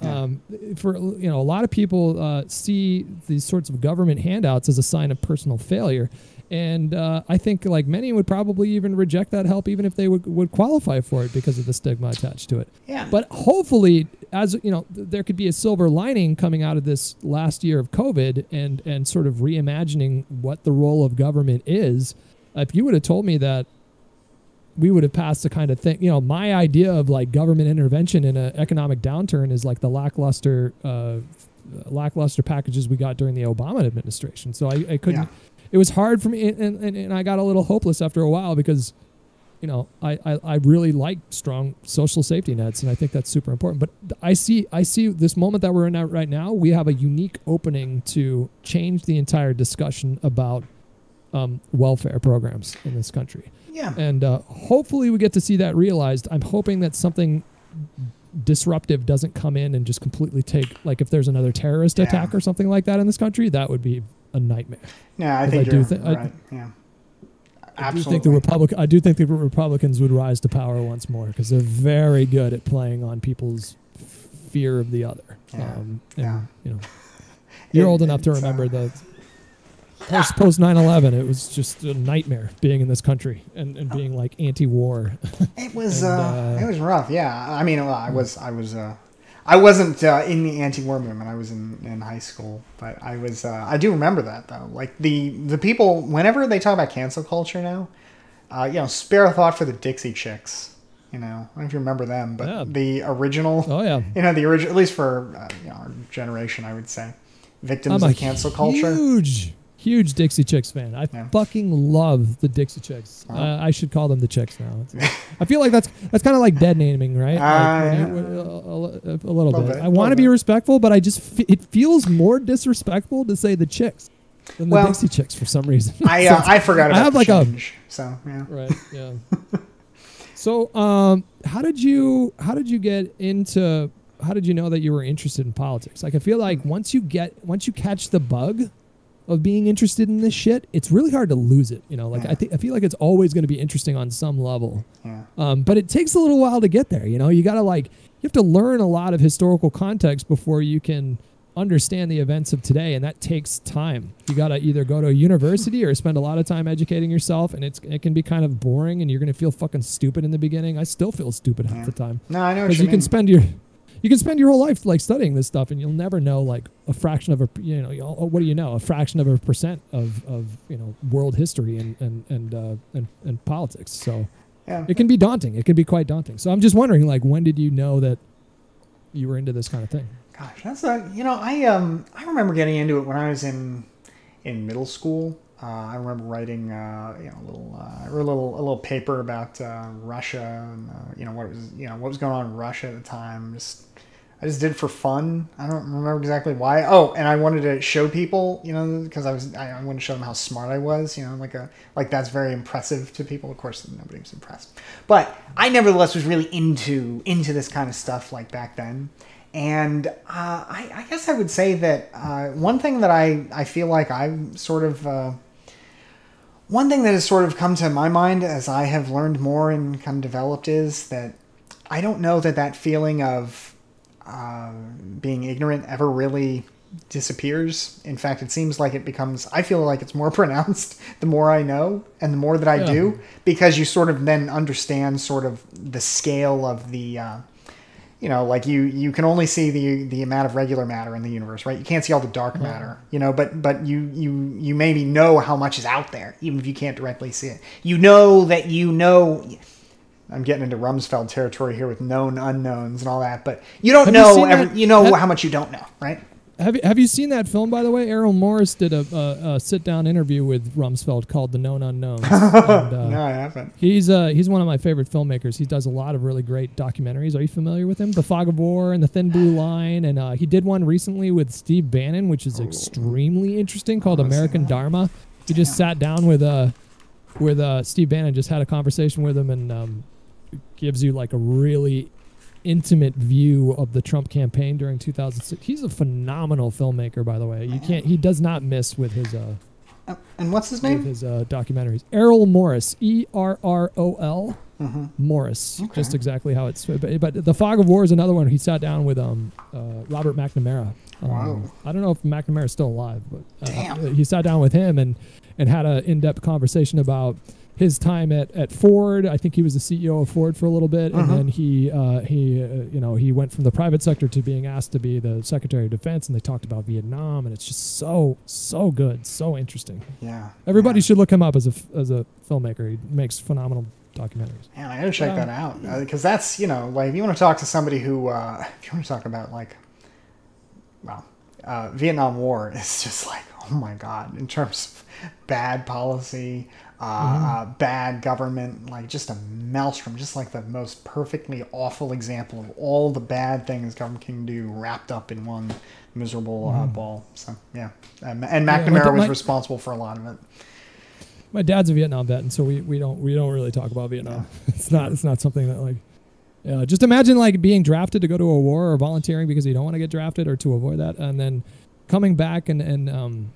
For a lot of people see these sorts of government handouts as a sign of personal failure, and I think like many would probably even reject that help even if they would qualify for it because of the stigma attached to it. Yeah. But hopefully, as there could be a silver lining coming out of this last year of COVID and sort of reimagining what the role of government is. If you would have told me that we would have passed the kind of thing, my idea of like government intervention in an economic downturn is like the lackluster packages we got during the Obama administration. So I couldn't, it was hard for me. And I got a little hopeless after a while because you know, I really like strong social safety nets, and I think that's super important. But I see this moment that we're in right now. We have a unique opening to change the entire discussion about welfare programs in this country. Yeah. And hopefully we get to see that realized. I'm hoping that something disruptive doesn't come in and just completely take, like if there's another terrorist attack or something like that in this country, that would be a nightmare. Yeah, I think you're right. Yeah. Absolutely. I do think the Republicans would rise to power once more because they're very good at playing on people's fear of the other. Yeah. You know, you're old enough to remember the post 9/11. It was just a nightmare being in this country and being like anti-war. It was it was rough. Yeah, I mean, I wasn't in the anti-war movement. I was in high school, but I do remember that though. Like the people, whenever they talk about cancel culture now, you know, spare a thought for the Dixie Chicks. You know, I don't know if you remember them, but the original. Oh yeah. You know, the original, at least for you know, our generation, I would say, victims of cancel culture. Huge Dixie Chicks fan. I fucking love the Dixie Chicks. I should call them the Chicks now. I feel like that's kind of like dead naming, right? A little bit. I want to be respectful, but it feels more disrespectful to say the Chicks than the Dixie Chicks for some reason. I forgot about the change. So yeah. Right. Yeah. So how did you get into? How did you know that you were interested in politics? Like I feel like once you catch the bug of being interested in this shit, it's really hard to lose it. You know, like I feel like it's always going to be interesting on some level. Yeah. But it takes a little while to get there. You know, you have to learn a lot of historical context before you can understand the events of today, and that takes time. You got to either go to a university or spend a lot of time educating yourself, and it can be kind of boring, and you're going to feel fucking stupid in the beginning. I still feel stupid half the time. No, I know what you mean. You can spend your whole life like studying this stuff, and you'll never know like a fraction of a what do you know, a fraction of a percent of you know, world history and politics. So it can be daunting. It can be quite daunting. So I'm just wondering, like, when did you know that you were into this kind of thing? Gosh, that's I remember getting into it when I was in middle school. I remember writing a little paper about Russia and what was going on in Russia at the time. I just did it for fun. I don't remember exactly why. Oh, and I wanted to show people, because I wanted to show them how smart I was. Like that's very impressive to people. Of course, nobody was impressed, but I nevertheless was really into this kind of stuff like back then. And I guess I would say that one thing that I feel like I've sort of one thing that has sort of come to my mind as I have learned more and kind of developed is that I don't know that feeling of being ignorant ever really disappears. In fact, it seems like I feel like it's more pronounced the more I know and the more that I do, because you sort of then understand sort of the scale of the, like you can only see the amount of regular matter in the universe, right? You can't see all the dark matter, but you maybe know how much is out there, even if you can't directly see it. I'm getting into Rumsfeld territory here with known unknowns and all that, but you don't know how much you don't know, right? Have you seen that film, by the way? Errol Morris did a sit-down interview with Rumsfeld called The Known Unknowns. And, no, I haven't. He's one of my favorite filmmakers. He does a lot of really great documentaries. Are you familiar with him? The Fog of War and The Thin Blue Line. And he did one recently with Steve Bannon, which is extremely interesting, called American Dharma. He just sat down with Steve Bannon, just had a conversation with him, and gives you like a really intimate view of the Trump campaign during 2006. He's a phenomenal filmmaker, by the way. He does not miss with his and what's his name? With his documentaries. Errol Morris, ERROL Morris. Okay. Just exactly how it's. But The Fog of War is another one. He sat down with Robert McNamara. Wow. I don't know if McNamara is still alive, but damn. He sat down with him and had an in-depth conversation about his time at Ford. I think he was the CEO of Ford for a little bit, and then he went from the private sector to being asked to be the Secretary of Defense, and they talked about Vietnam, and it's just so good, so interesting. Yeah, everybody should look him up as a filmmaker. He makes phenomenal documentaries. Yeah, I gotta check that out, because that's like if you want to talk to somebody who if you want to talk about Vietnam War, it's just like, oh my God, in terms of bad policy, bad government, like just a maelstrom, just like the most perfectly awful example of all the bad things government can do wrapped up in one miserable ball. So yeah, and McNamara was responsible for a lot of it. My dad's a Vietnam vet, and so we don't really talk about Vietnam. Yeah. It's not something that like. Yeah, just imagine like being drafted to go to a war or volunteering because you don't want to get drafted or to avoid that, and then coming back and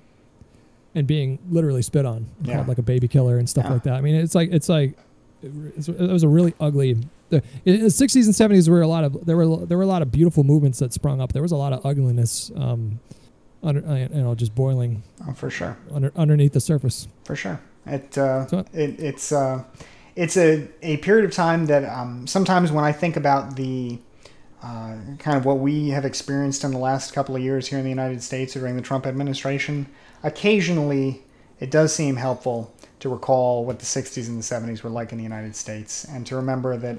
being literally spit on, called like a baby killer and stuff like that. I mean, it was a really ugly. In the 60s and 70s there were a lot of beautiful movements that sprung up. There was a lot of ugliness, just boiling. Oh, for sure. Underneath the surface. For sure. It's a period of time that sometimes when I think about the kind of what we have experienced in the last couple of years here in the United States during the Trump administration, occasionally it does seem helpful to recall what the 60s and the 70s were like in the United States, and to remember that,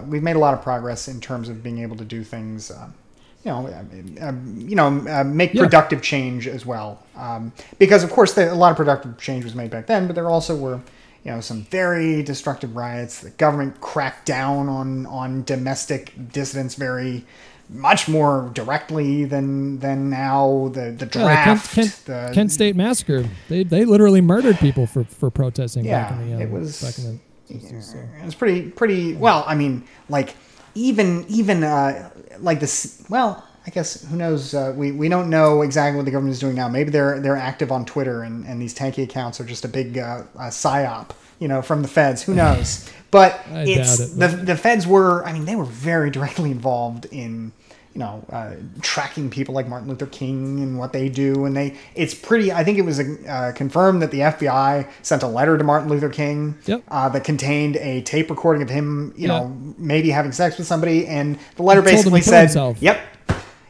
we've made a lot of progress in terms of being able to do things, make productive change as well. Because of course a lot of productive change was made back then, but there also were, some very destructive riots. The government cracked down on domestic dissidents very much more directly than now. The draft, the Kent State massacre. They literally murdered people for protesting. Yeah, back in the, it was. Back in the, it was pretty. Well, I mean, like even like this. Well, I guess who knows? We don't know exactly what the government is doing now. Maybe they're active on Twitter, and these tanky accounts are just a big psyop, from the feds. Who knows? But the feds were. I mean, they were very directly involved in tracking people like Martin Luther King and what they do, and it's pretty. I think it was confirmed that the FBI sent a letter to Martin Luther King that contained a tape recording of him, maybe having sex with somebody, and the letter basically said, "Yep,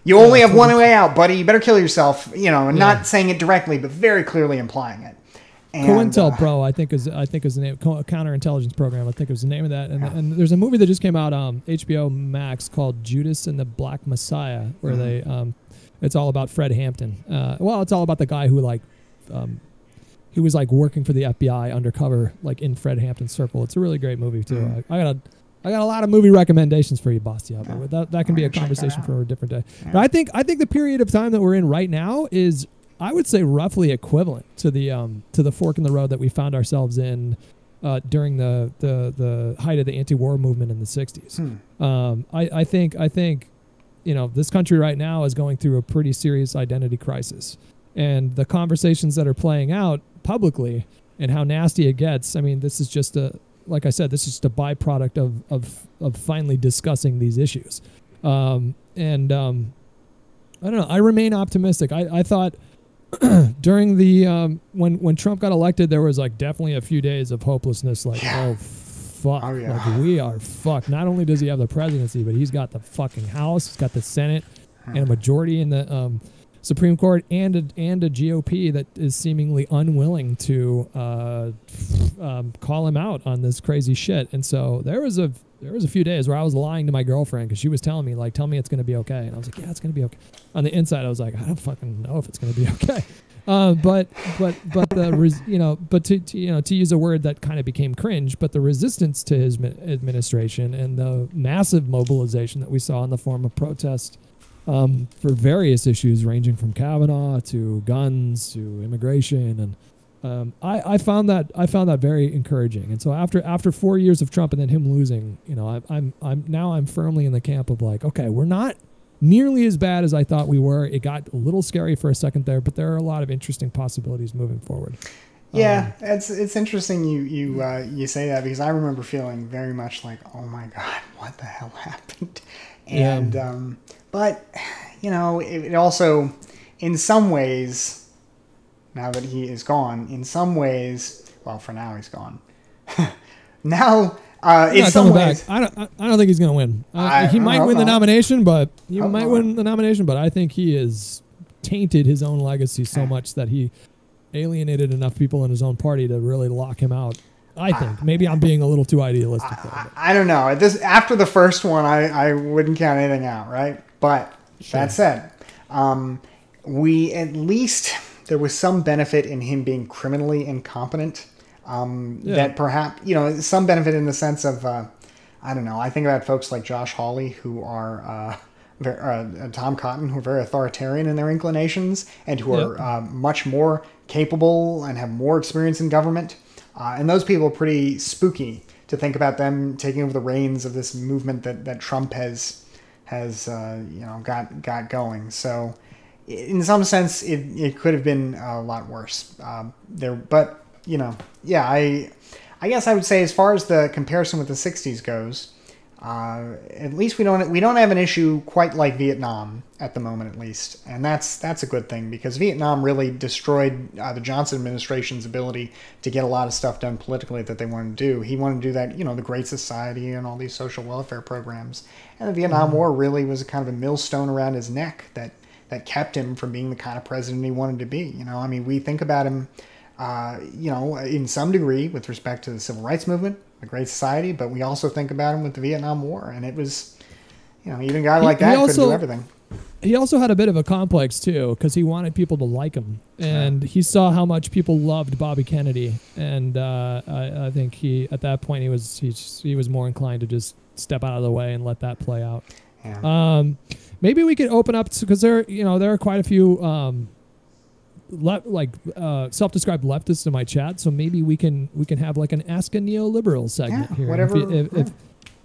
you only have one way out, buddy. You better kill yourself." And not saying it directly, but very clearly implying it. COINTELPRO, I think is the name. Counterintelligence Program, I think was the name of that. And there's a movie that just came out on HBO Max called Judas and the Black Messiah, where it's all about Fred Hampton. It's all about the guy who he was like working for the FBI undercover, like in Fred Hampton's circle. It's a really great movie too. I got a lot of movie recommendations for you, Bastia, but that can be a conversation for a different day. Yeah. But I think the period of time that we're in right now is, I would say, roughly equivalent to the fork in the road that we found ourselves in during the height of the anti-war movement in the 60s. I think this country right now is going through a pretty serious identity crisis, and the conversations that are playing out publicly and how nasty it gets. I mean, this is just like I said, this is just a byproduct of finally discussing these issues. I don't know. I remain optimistic. I thought during the when Trump got elected, there was like definitely a few days of hopelessness. Like, oh fuck, like we are fucked. Not only does he have the presidency, but he's got the fucking House, he's got the Senate, and a majority in the Supreme Court, and a GOP that is seemingly unwilling to call him out on this crazy shit. And so there was a few days where I was lying to my girlfriend because she was telling me, like, tell me it's going to be okay. And I was like, yeah, it's going to be okay. On the inside, I was like, I don't fucking know if it's going to be okay. But to use a word that kind of became cringe, but the resistance to his administration and the massive mobilization that we saw in the form of protest for various issues ranging from Kavanaugh to guns to immigration, and I found that very encouraging. And so after 4 years of Trump and then him losing, I'm firmly in the camp of like, okay, we're not nearly as bad as I thought we were. It got a little scary for a second there, but there are a lot of interesting possibilities moving forward. Yeah, it's interesting you say that, because I remember feeling very much like, oh my God, what the hell happened? And but it also, in some ways, now that he is gone, in some ways, well, for now he's gone. Now, in some ways, I don't think he's going to win. He might win the nomination, but I think he has tainted his own legacy so much that he alienated enough people in his own party to really lock him out. I think maybe I'm being a little too idealistic. I don't know. After the first one, I wouldn't count anything out, right? But that said, we at least there was some benefit in him being criminally incompetent. That perhaps, some benefit in the sense of, I don't know. I think about folks like Josh Hawley who are, Tom Cotton, who are very authoritarian in their inclinations and who are much more capable and have more experience in government. And those people are pretty spooky to think about them taking over the reins of this movement that Trump has got going. So in some sense, it could have been a lot worse there. But, I guess I would say as far as the comparison with the 60s goes, at least we don't have an issue quite like Vietnam at the moment, at least, and that's a good thing, because Vietnam really destroyed the Johnson administration's ability to get a lot of stuff done politically that they wanted to do. He wanted to do that, the Great Society and all these social welfare programs, and the Vietnam War really was a kind of a millstone around his neck that kept him from being the kind of president he wanted to be. We think about him, in some degree with respect to the Civil Rights Movement, the Great Society, but we also think about him with the Vietnam War, and it was, even a guy like that couldn't do everything. He also had a bit of a complex too, because he wanted people to like him, and he saw how much people loved Bobby Kennedy, and I think at that point he was more inclined to just step out of the way and let that play out. Yeah. Maybe we could open up because there are quite a few self-described leftists in my chat, so maybe we can have like an Ask a Neoliberal segment here. Whatever.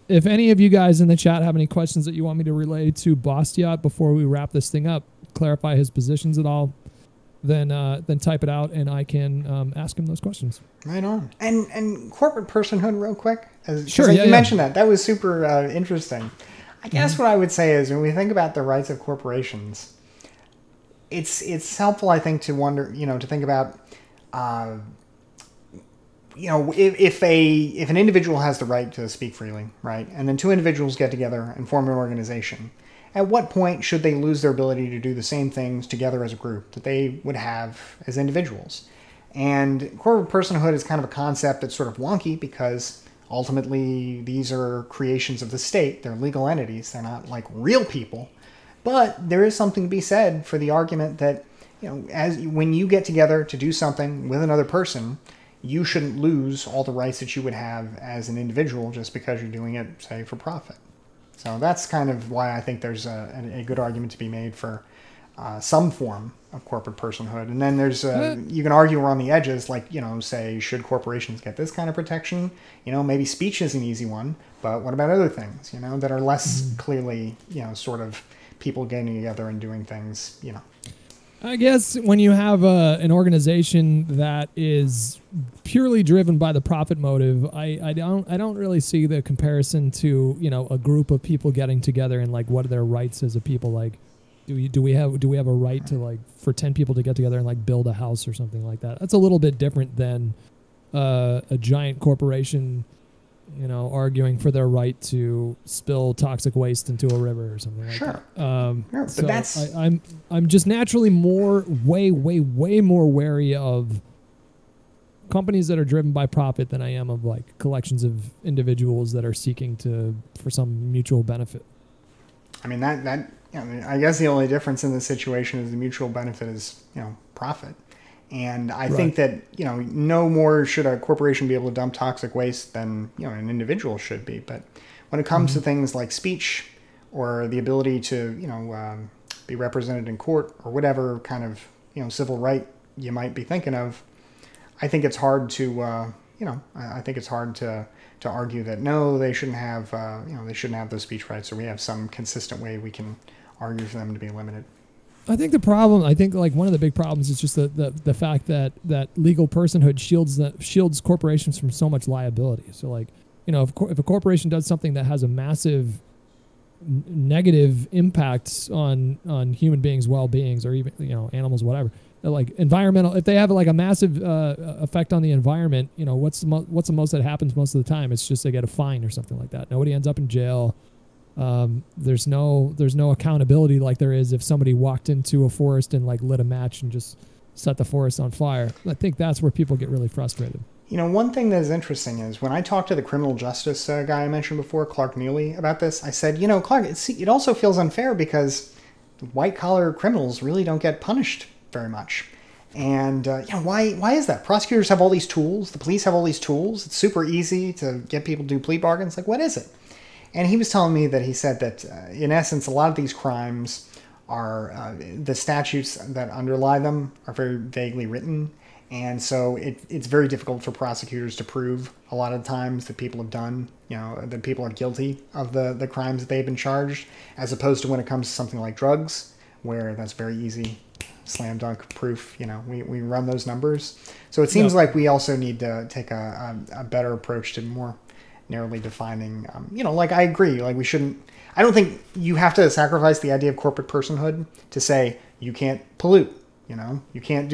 If any of you guys in the chat have any questions that you want me to relay to Bastiat before we wrap this thing up, clarify his positions at all, then type it out and I can ask him those questions. Right on. And corporate personhood, real quick. Sure. You mentioned that. That was super interesting. I guess what I would say is when we think about the rights of corporations, it's helpful, I think, to wonder, to think about, if an individual has the right to speak freely, right, and then two individuals get together and form an organization, at what point should they lose their ability to do the same things together as a group that they would have as individuals? And corporate personhood is kind of a concept that's sort of wonky because ultimately these are creations of the state. They're legal entities. They're not like real people. But there is something to be said for the argument that, when you get together to do something with another person, you shouldn't lose all the rights that you would have as an individual just because you're doing it, say, for profit. So that's kind of why I think there's a good argument to be made for some form of corporate personhood. And then there's, you can argue around the edges, like, say, should corporations get this kind of protection? Maybe speech is an easy one, but what about other things, that are less clearly, sort of people getting together and doing things, I guess when you have an organization that is purely driven by the profit motive, I don't really see the comparison to a group of people getting together and like what are their rights as a people. Like, do we have a right to like for 10 people to get together and like build a house or something like that? That's a little bit different than a giant corporation, arguing for their right to spill toxic waste into a river or something like that. But so that's... I'm just naturally way more wary of companies that are driven by profit than I am of like collections of individuals that are seeking for some mutual benefit. I mean, I guess the only difference in this situation is the mutual benefit is, profit. And I think that, no more should a corporation be able to dump toxic waste than, an individual should be. But when it comes to things like speech or the ability to, be represented in court or whatever kind of, civil right you might be thinking of, I think it's hard to, I think it's hard to argue that, no, they shouldn't have, they shouldn't have those speech rights, or we have some consistent way we can argue for them to be limited. I think like one of the big problems is just the fact that legal personhood shields corporations from so much liability. So like, if a corporation does something that has a massive negative impact on human beings' well-beings or even, animals, whatever, like environmental, if they have like a massive effect on the environment, what's the most that happens most of the time? It's just they get a fine or something like that. Nobody ends up in jail. There's no accountability like there is if somebody walked into a forest and like lit a match and just set the forest on fire. I think that's where people get really frustrated. One thing that is interesting is when I talked to the criminal justice guy I mentioned before, Clark Neely, about this, I said, Clark, it also feels unfair because white collar criminals really don't get punished very much. And why is that? Prosecutors have all these tools. The police have all these tools. It's super easy to get people to do plea bargains. Like, what is it? And he was telling me that he said that, in essence, a lot of these crimes are the statutes that underlie them are very vaguely written. And so it's very difficult for prosecutors to prove a lot of times that people have done, that people are guilty of the crimes that they've been charged, as opposed to when it comes to something like drugs, where that's very easy, slam dunk proof. We run those numbers. So it seems like we also need to take a better approach to more narrowly defining, like I agree, like I don't think you have to sacrifice the idea of corporate personhood to say you can't pollute. You can't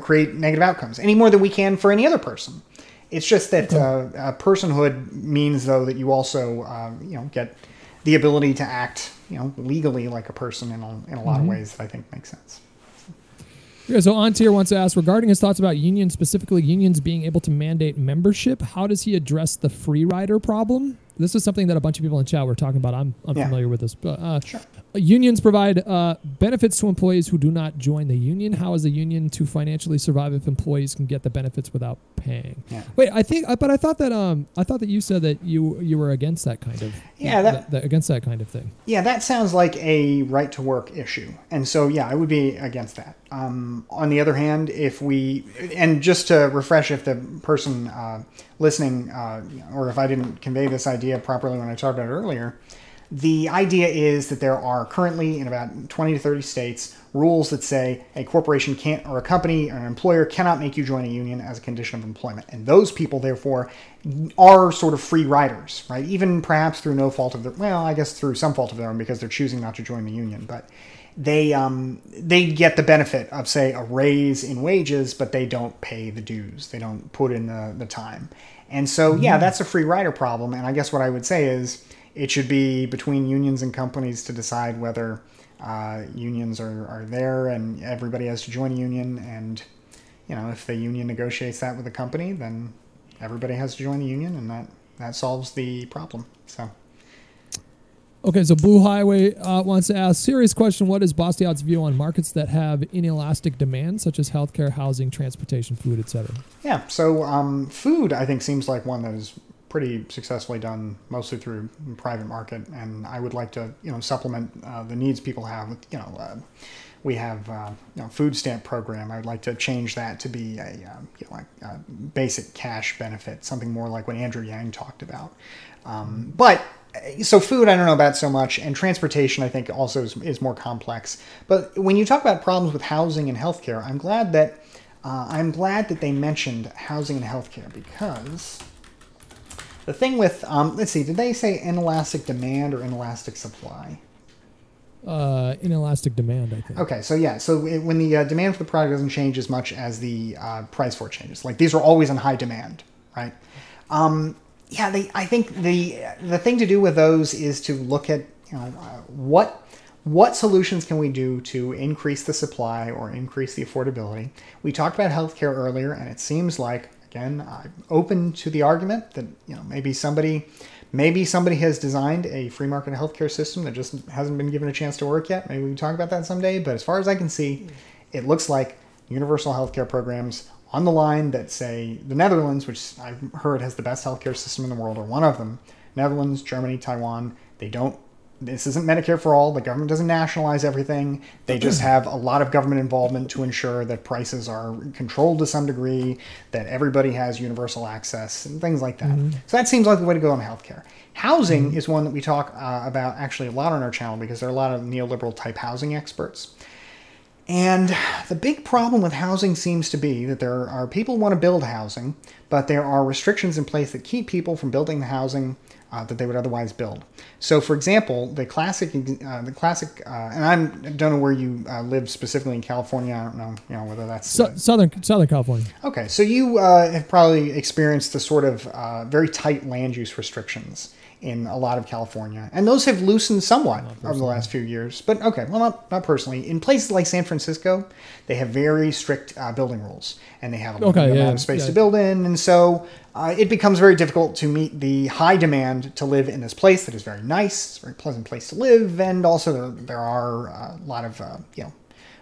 create negative outcomes any more than we can for any other person. It's just that personhood means, though, that you also, get the ability to act, legally like a person in a lot of ways that I think makes sense. Yeah, so Antier wants to ask, regarding his thoughts about unions, specifically unions being able to mandate membership, how does he address the free rider problem? This is something that a bunch of people in chat were talking about. I'm familiar with this. But, sure. Unions provide benefits to employees who do not join the union. How is a union to financially survive if employees can get the benefits without paying? Yeah. Wait, I thought that you said that you were against that kind of against that kind of thing. Yeah, that sounds like a right to work issue, and so I would be against that. On the other hand, and just to refresh, if the person listening, or if I didn't convey this idea properly when I talked about it earlier. The idea is that there are currently in about 20 to 30 states rules that say a corporation can't, or a company or an employer cannot make you join a union as a condition of employment. And those people, therefore, are sort of free riders, right? Even perhaps through no fault of their, well, I guess through some fault of their own because they're choosing not to join the union. But they get the benefit of, say, a raise in wages, but they don't pay the dues. They don't put in the time. And so, that's a free rider problem. And I guess what I would say is, it should be between unions and companies to decide whether unions are there and everybody has to join a union. And, if the union negotiates that with the company, then everybody has to join the union, and that solves the problem. So. Okay, so Blue Highway wants to ask, serious question, what is Bastiat's view on markets that have inelastic demand, such as healthcare, housing, transportation, food, etc.? Yeah, so food, I think, seems like one that is pretty successfully done mostly through private market, and I would like to supplement the needs people have with we have food stamp program. I would like to change that to be a basic cash benefit, something more like what Andrew Yang talked about. But so food I don't know about so much, and transportation I think also is more complex. But when you talk about problems with housing and healthcare, I'm glad that they mentioned housing and healthcare, because the thing with, let's see, did they say inelastic demand or inelastic supply? Inelastic demand, I think. Okay, so when the demand for the product doesn't change as much as the price for it changes, like these are always in high demand, right? I think the thing to do with those is to look at, what solutions can we do to increase the supply or increase the affordability? We talked about healthcare earlier, and it seems like, again, I'm open to the argument that maybe somebody has designed a free market healthcare system that just hasn't been given a chance to work yet. Maybe we can talk about that someday. But as far as I can see, it looks like universal healthcare programs on the line that say the Netherlands, which I've heard has the best healthcare system in the world, or one of them. Netherlands, Germany, Taiwan. This isn't Medicare for all. The government doesn't nationalize everything. They just have a lot of government involvement to ensure that prices are controlled to some degree, that everybody has universal access, and things like that. Mm-hmm. So that seems like the way to go on healthcare. Housing is one that we talk about actually a lot on our channel, because there are a lot of neoliberal type housing experts. And the big problem with housing seems to be that there are people who want to build housing, but there are restrictions in place that keep people from building the housing that they would otherwise build. So, for example, the classic, and I don't know where you live specifically in California. I don't know, whether that's Southern California. Okay, so you have probably experienced the sort of very tight land use restrictions in a lot of California. And those have loosened somewhat over the last few years. But okay, well, not personally. In places like San Francisco, they have very strict building rules. And they have a limited amount of space to build in. And so it becomes very difficult to meet the high demand to live in this place that is very nice. It's a very pleasant place to live. And also there are a lot of,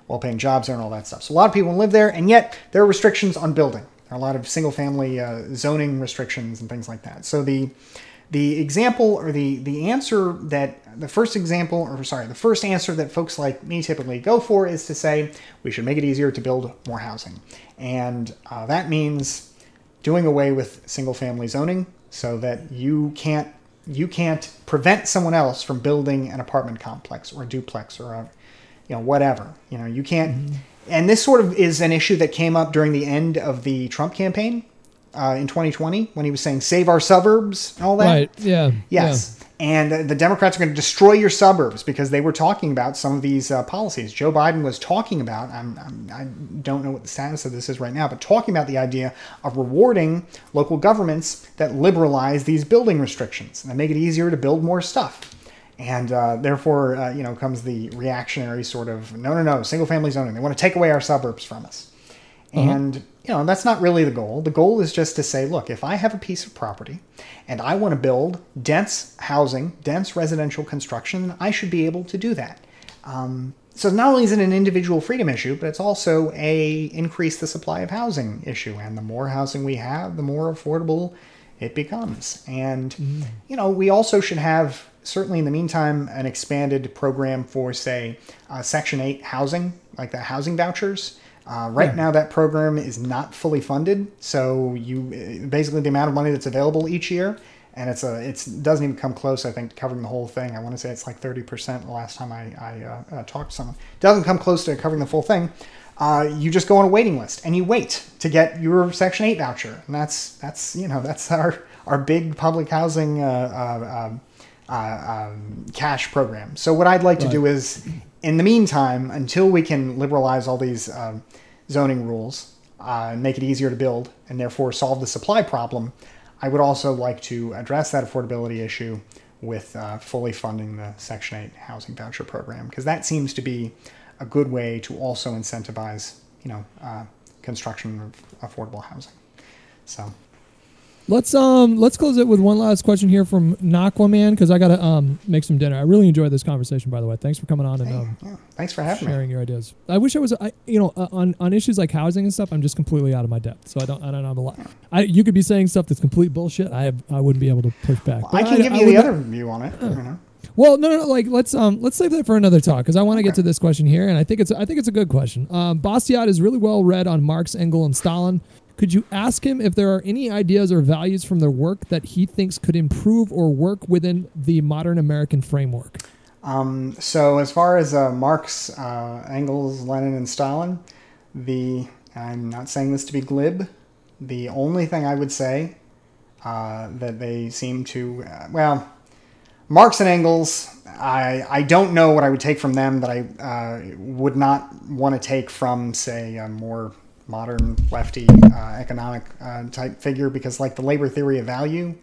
well-paying jobs there and all that stuff. So a lot of people live there. And yet there are restrictions on building. There are a lot of single-family zoning restrictions and things like that. So the example or the answer that the first answer that folks like me typically go for is to say we should make it easier to build more housing. And that means doing away with single-family zoning so that you can't prevent someone else from building an apartment complex or a duplex or whatever. You can't. Mm-hmm. And this sort of is an issue that came up during the end of the Trump campaign in 2020 when he was saying, save our suburbs and all that. Right, yeah. Yes. Yeah. And the Democrats are going to destroy your suburbs because they were talking about some of these policies. Joe Biden was talking about, I don't know what the status of this is right now, but talking about the idea of rewarding local governments that liberalize these building restrictions and make it easier to build more stuff. And therefore, comes the reactionary sort of, no, single-family zoning. They want to take away our suburbs from us. And, that's not really the goal. The goal is just to say, look, if I have a piece of property and I want to build dense housing, dense residential construction, I should be able to do that. So not only is it an individual freedom issue, but it's also increase the supply of housing issue. And the more housing we have, the more affordable it becomes. And, we also should have, certainly in the meantime, an expanded program for, say, Section 8 housing, like the housing vouchers. Right now, that program is not fully funded. So basically the amount of money that's available each year, and it doesn't even come close, I think, to covering the whole thing. I want to say it's like 30% the last time I talked to someone. It doesn't come close to covering the full thing. You just go on a waiting list and you wait to get your Section 8 voucher. And that's our big public housing cash program. So what I'd like to do is, in the meantime, until we can liberalize all these zoning rules and make it easier to build and therefore solve the supply problem, I would also like to address that affordability issue with fully funding the Section 8 housing voucher program, because that seems to be a good way to also incentivize, construction of affordable housing. So. Let's close it with one last question here from Nakwaman, because I gotta make some dinner. I really enjoyed this conversation, by the way. Thanks for coming on and thanks for having sharing your ideas. I wish I was on issues like housing and stuff. I'm just completely out of my depth, so I don't have a lot. You could be saying stuff that's complete bullshit. I wouldn't be able to push back. Well, I can give you the other view on it. Well, no. Like let's save that for another talk, because I want to get to this question here, and I think it's a good question. Bastiat is really well read on Marx, Engels, and Stalin. Could you ask him if there are any ideas or values from their work that he thinks could improve or work within the modern American framework? So as far as Marx, Engels, Lenin, and Stalin, I'm not saying this to be glib, the only thing I would say that they seem to, Marx and Engels, I don't know what I would take from them that I would not want to take from, say, a more modern lefty economic type figure, because like the labor theory of value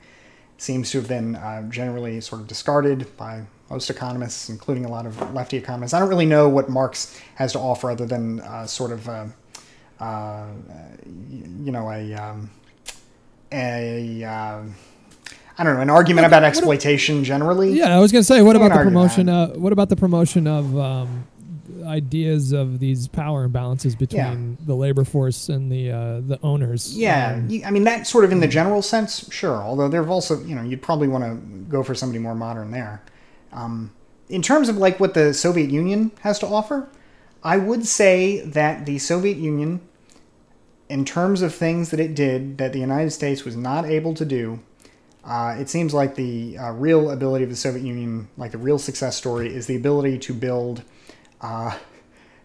seems to have been generally sort of discarded by most economists, including a lot of lefty economists. I don't really know what Marx has to offer other than sort of I don't know, an argument about exploitation generally. Yeah, I was going to say, what about the promotion? What about the promotion of ideas of these power imbalances between the labor force and the owners? Yeah, I mean, that sort of in the general sense, sure. Although there've also, you'd probably want to go for somebody more modern there. In terms of like what the Soviet Union has to offer, I would say that the Soviet Union, in terms of things that it did that the United States was not able to do, it seems like the real ability of the Soviet Union, like the real success story, is the ability to build,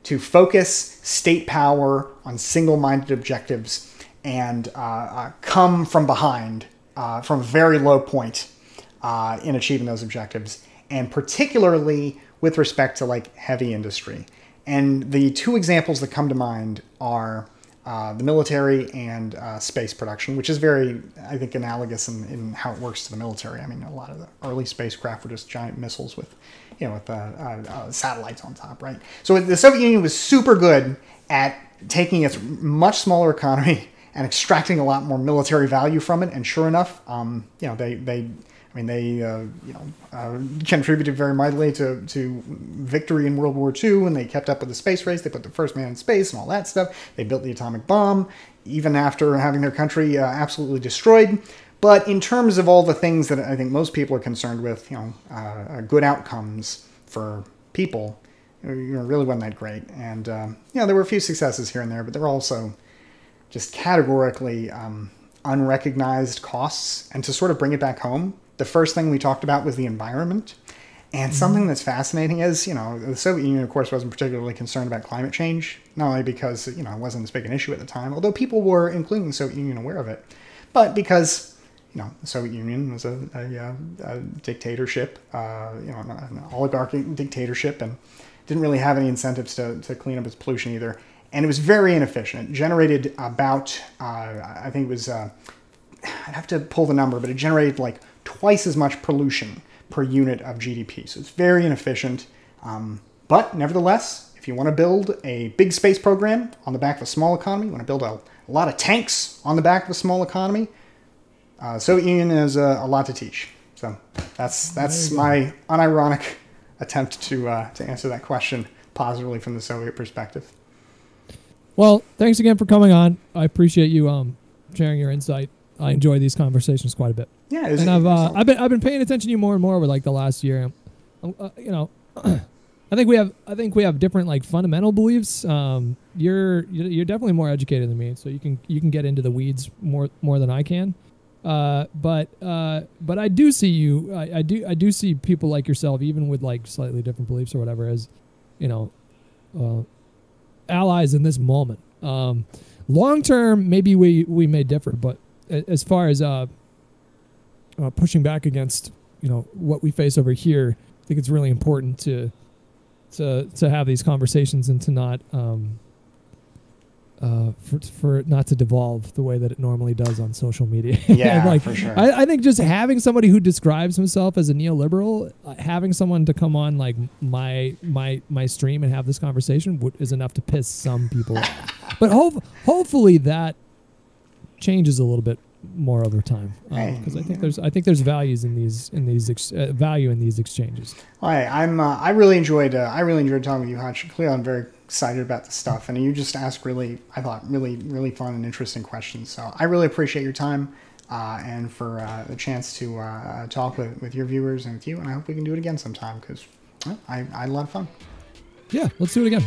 to focus state power on single-minded objectives and come from behind, from a very low point in achieving those objectives, and particularly with respect to like heavy industry. And the two examples that come to mind are the military and space production, which is very, I think, analogous in how it works to the military. I mean, a lot of the early spacecraft were just giant missiles with, with satellites on top, right? So the Soviet Union was super good at taking its much smaller economy and extracting a lot more military value from it. And sure enough, they contributed very mightily to victory in World War II, and they kept up with the space race. They put the first man in space and all that stuff. They built the atomic bomb, even after having their country absolutely destroyed. But in terms of all the things that I think most people are concerned with, good outcomes for people, really wasn't that great. And, there were a few successes here and there, but there were also just categorically unrecognized costs. And to sort of bring it back home, the first thing we talked about was the environment. And something that's fascinating is, the Soviet Union, of course, wasn't particularly concerned about climate change, not only because, it wasn't as big an issue at the time, although people were, including the Soviet Union, aware of it, but because, the Soviet Union was a dictatorship, an oligarchic dictatorship, and didn't really have any incentives to clean up its pollution either. And it was very inefficient. It generated about, I think it was, I'd have to pull the number, but it generated like twice as much pollution per unit of GDP. So it's very inefficient. But nevertheless, if you want to build a big space program on the back of a small economy, you want to build a lot of tanks on the back of a small economy, Soviet Union has a lot to teach. So that's my unironic attempt to answer that question positively from the Soviet perspective. Well, thanks again for coming on. I appreciate you sharing your insight. I enjoy these conversations quite a bit. Yeah, and I've been paying attention to you more and more over like the last year. I think we have different like fundamental beliefs. You're definitely more educated than me, so you can get into the weeds more than I can. But I do see you. I do see people like yourself, even with like slightly different beliefs or whatever, as allies in this moment. Long term, maybe we may differ, but as far as pushing back against what we face over here, I think it's really important to have these conversations and to not for it not to devolve the way that it normally does on social media. Yeah, for sure. I think just having somebody who describes himself as a neoliberal, having someone to come on like my stream and have this conversation is enough to piss some people off. But hopefully that changes a little bit more over time, because I think there's values in these value in these exchanges. I really enjoyed talking with you, Hutch. Clearly, I'm very excited about this stuff, and you just asked really fun and interesting questions. So I really appreciate your time and for the chance to talk with your viewers and with you. And I hope we can do it again sometime, because I had a lot of fun. Yeah, let's do it again.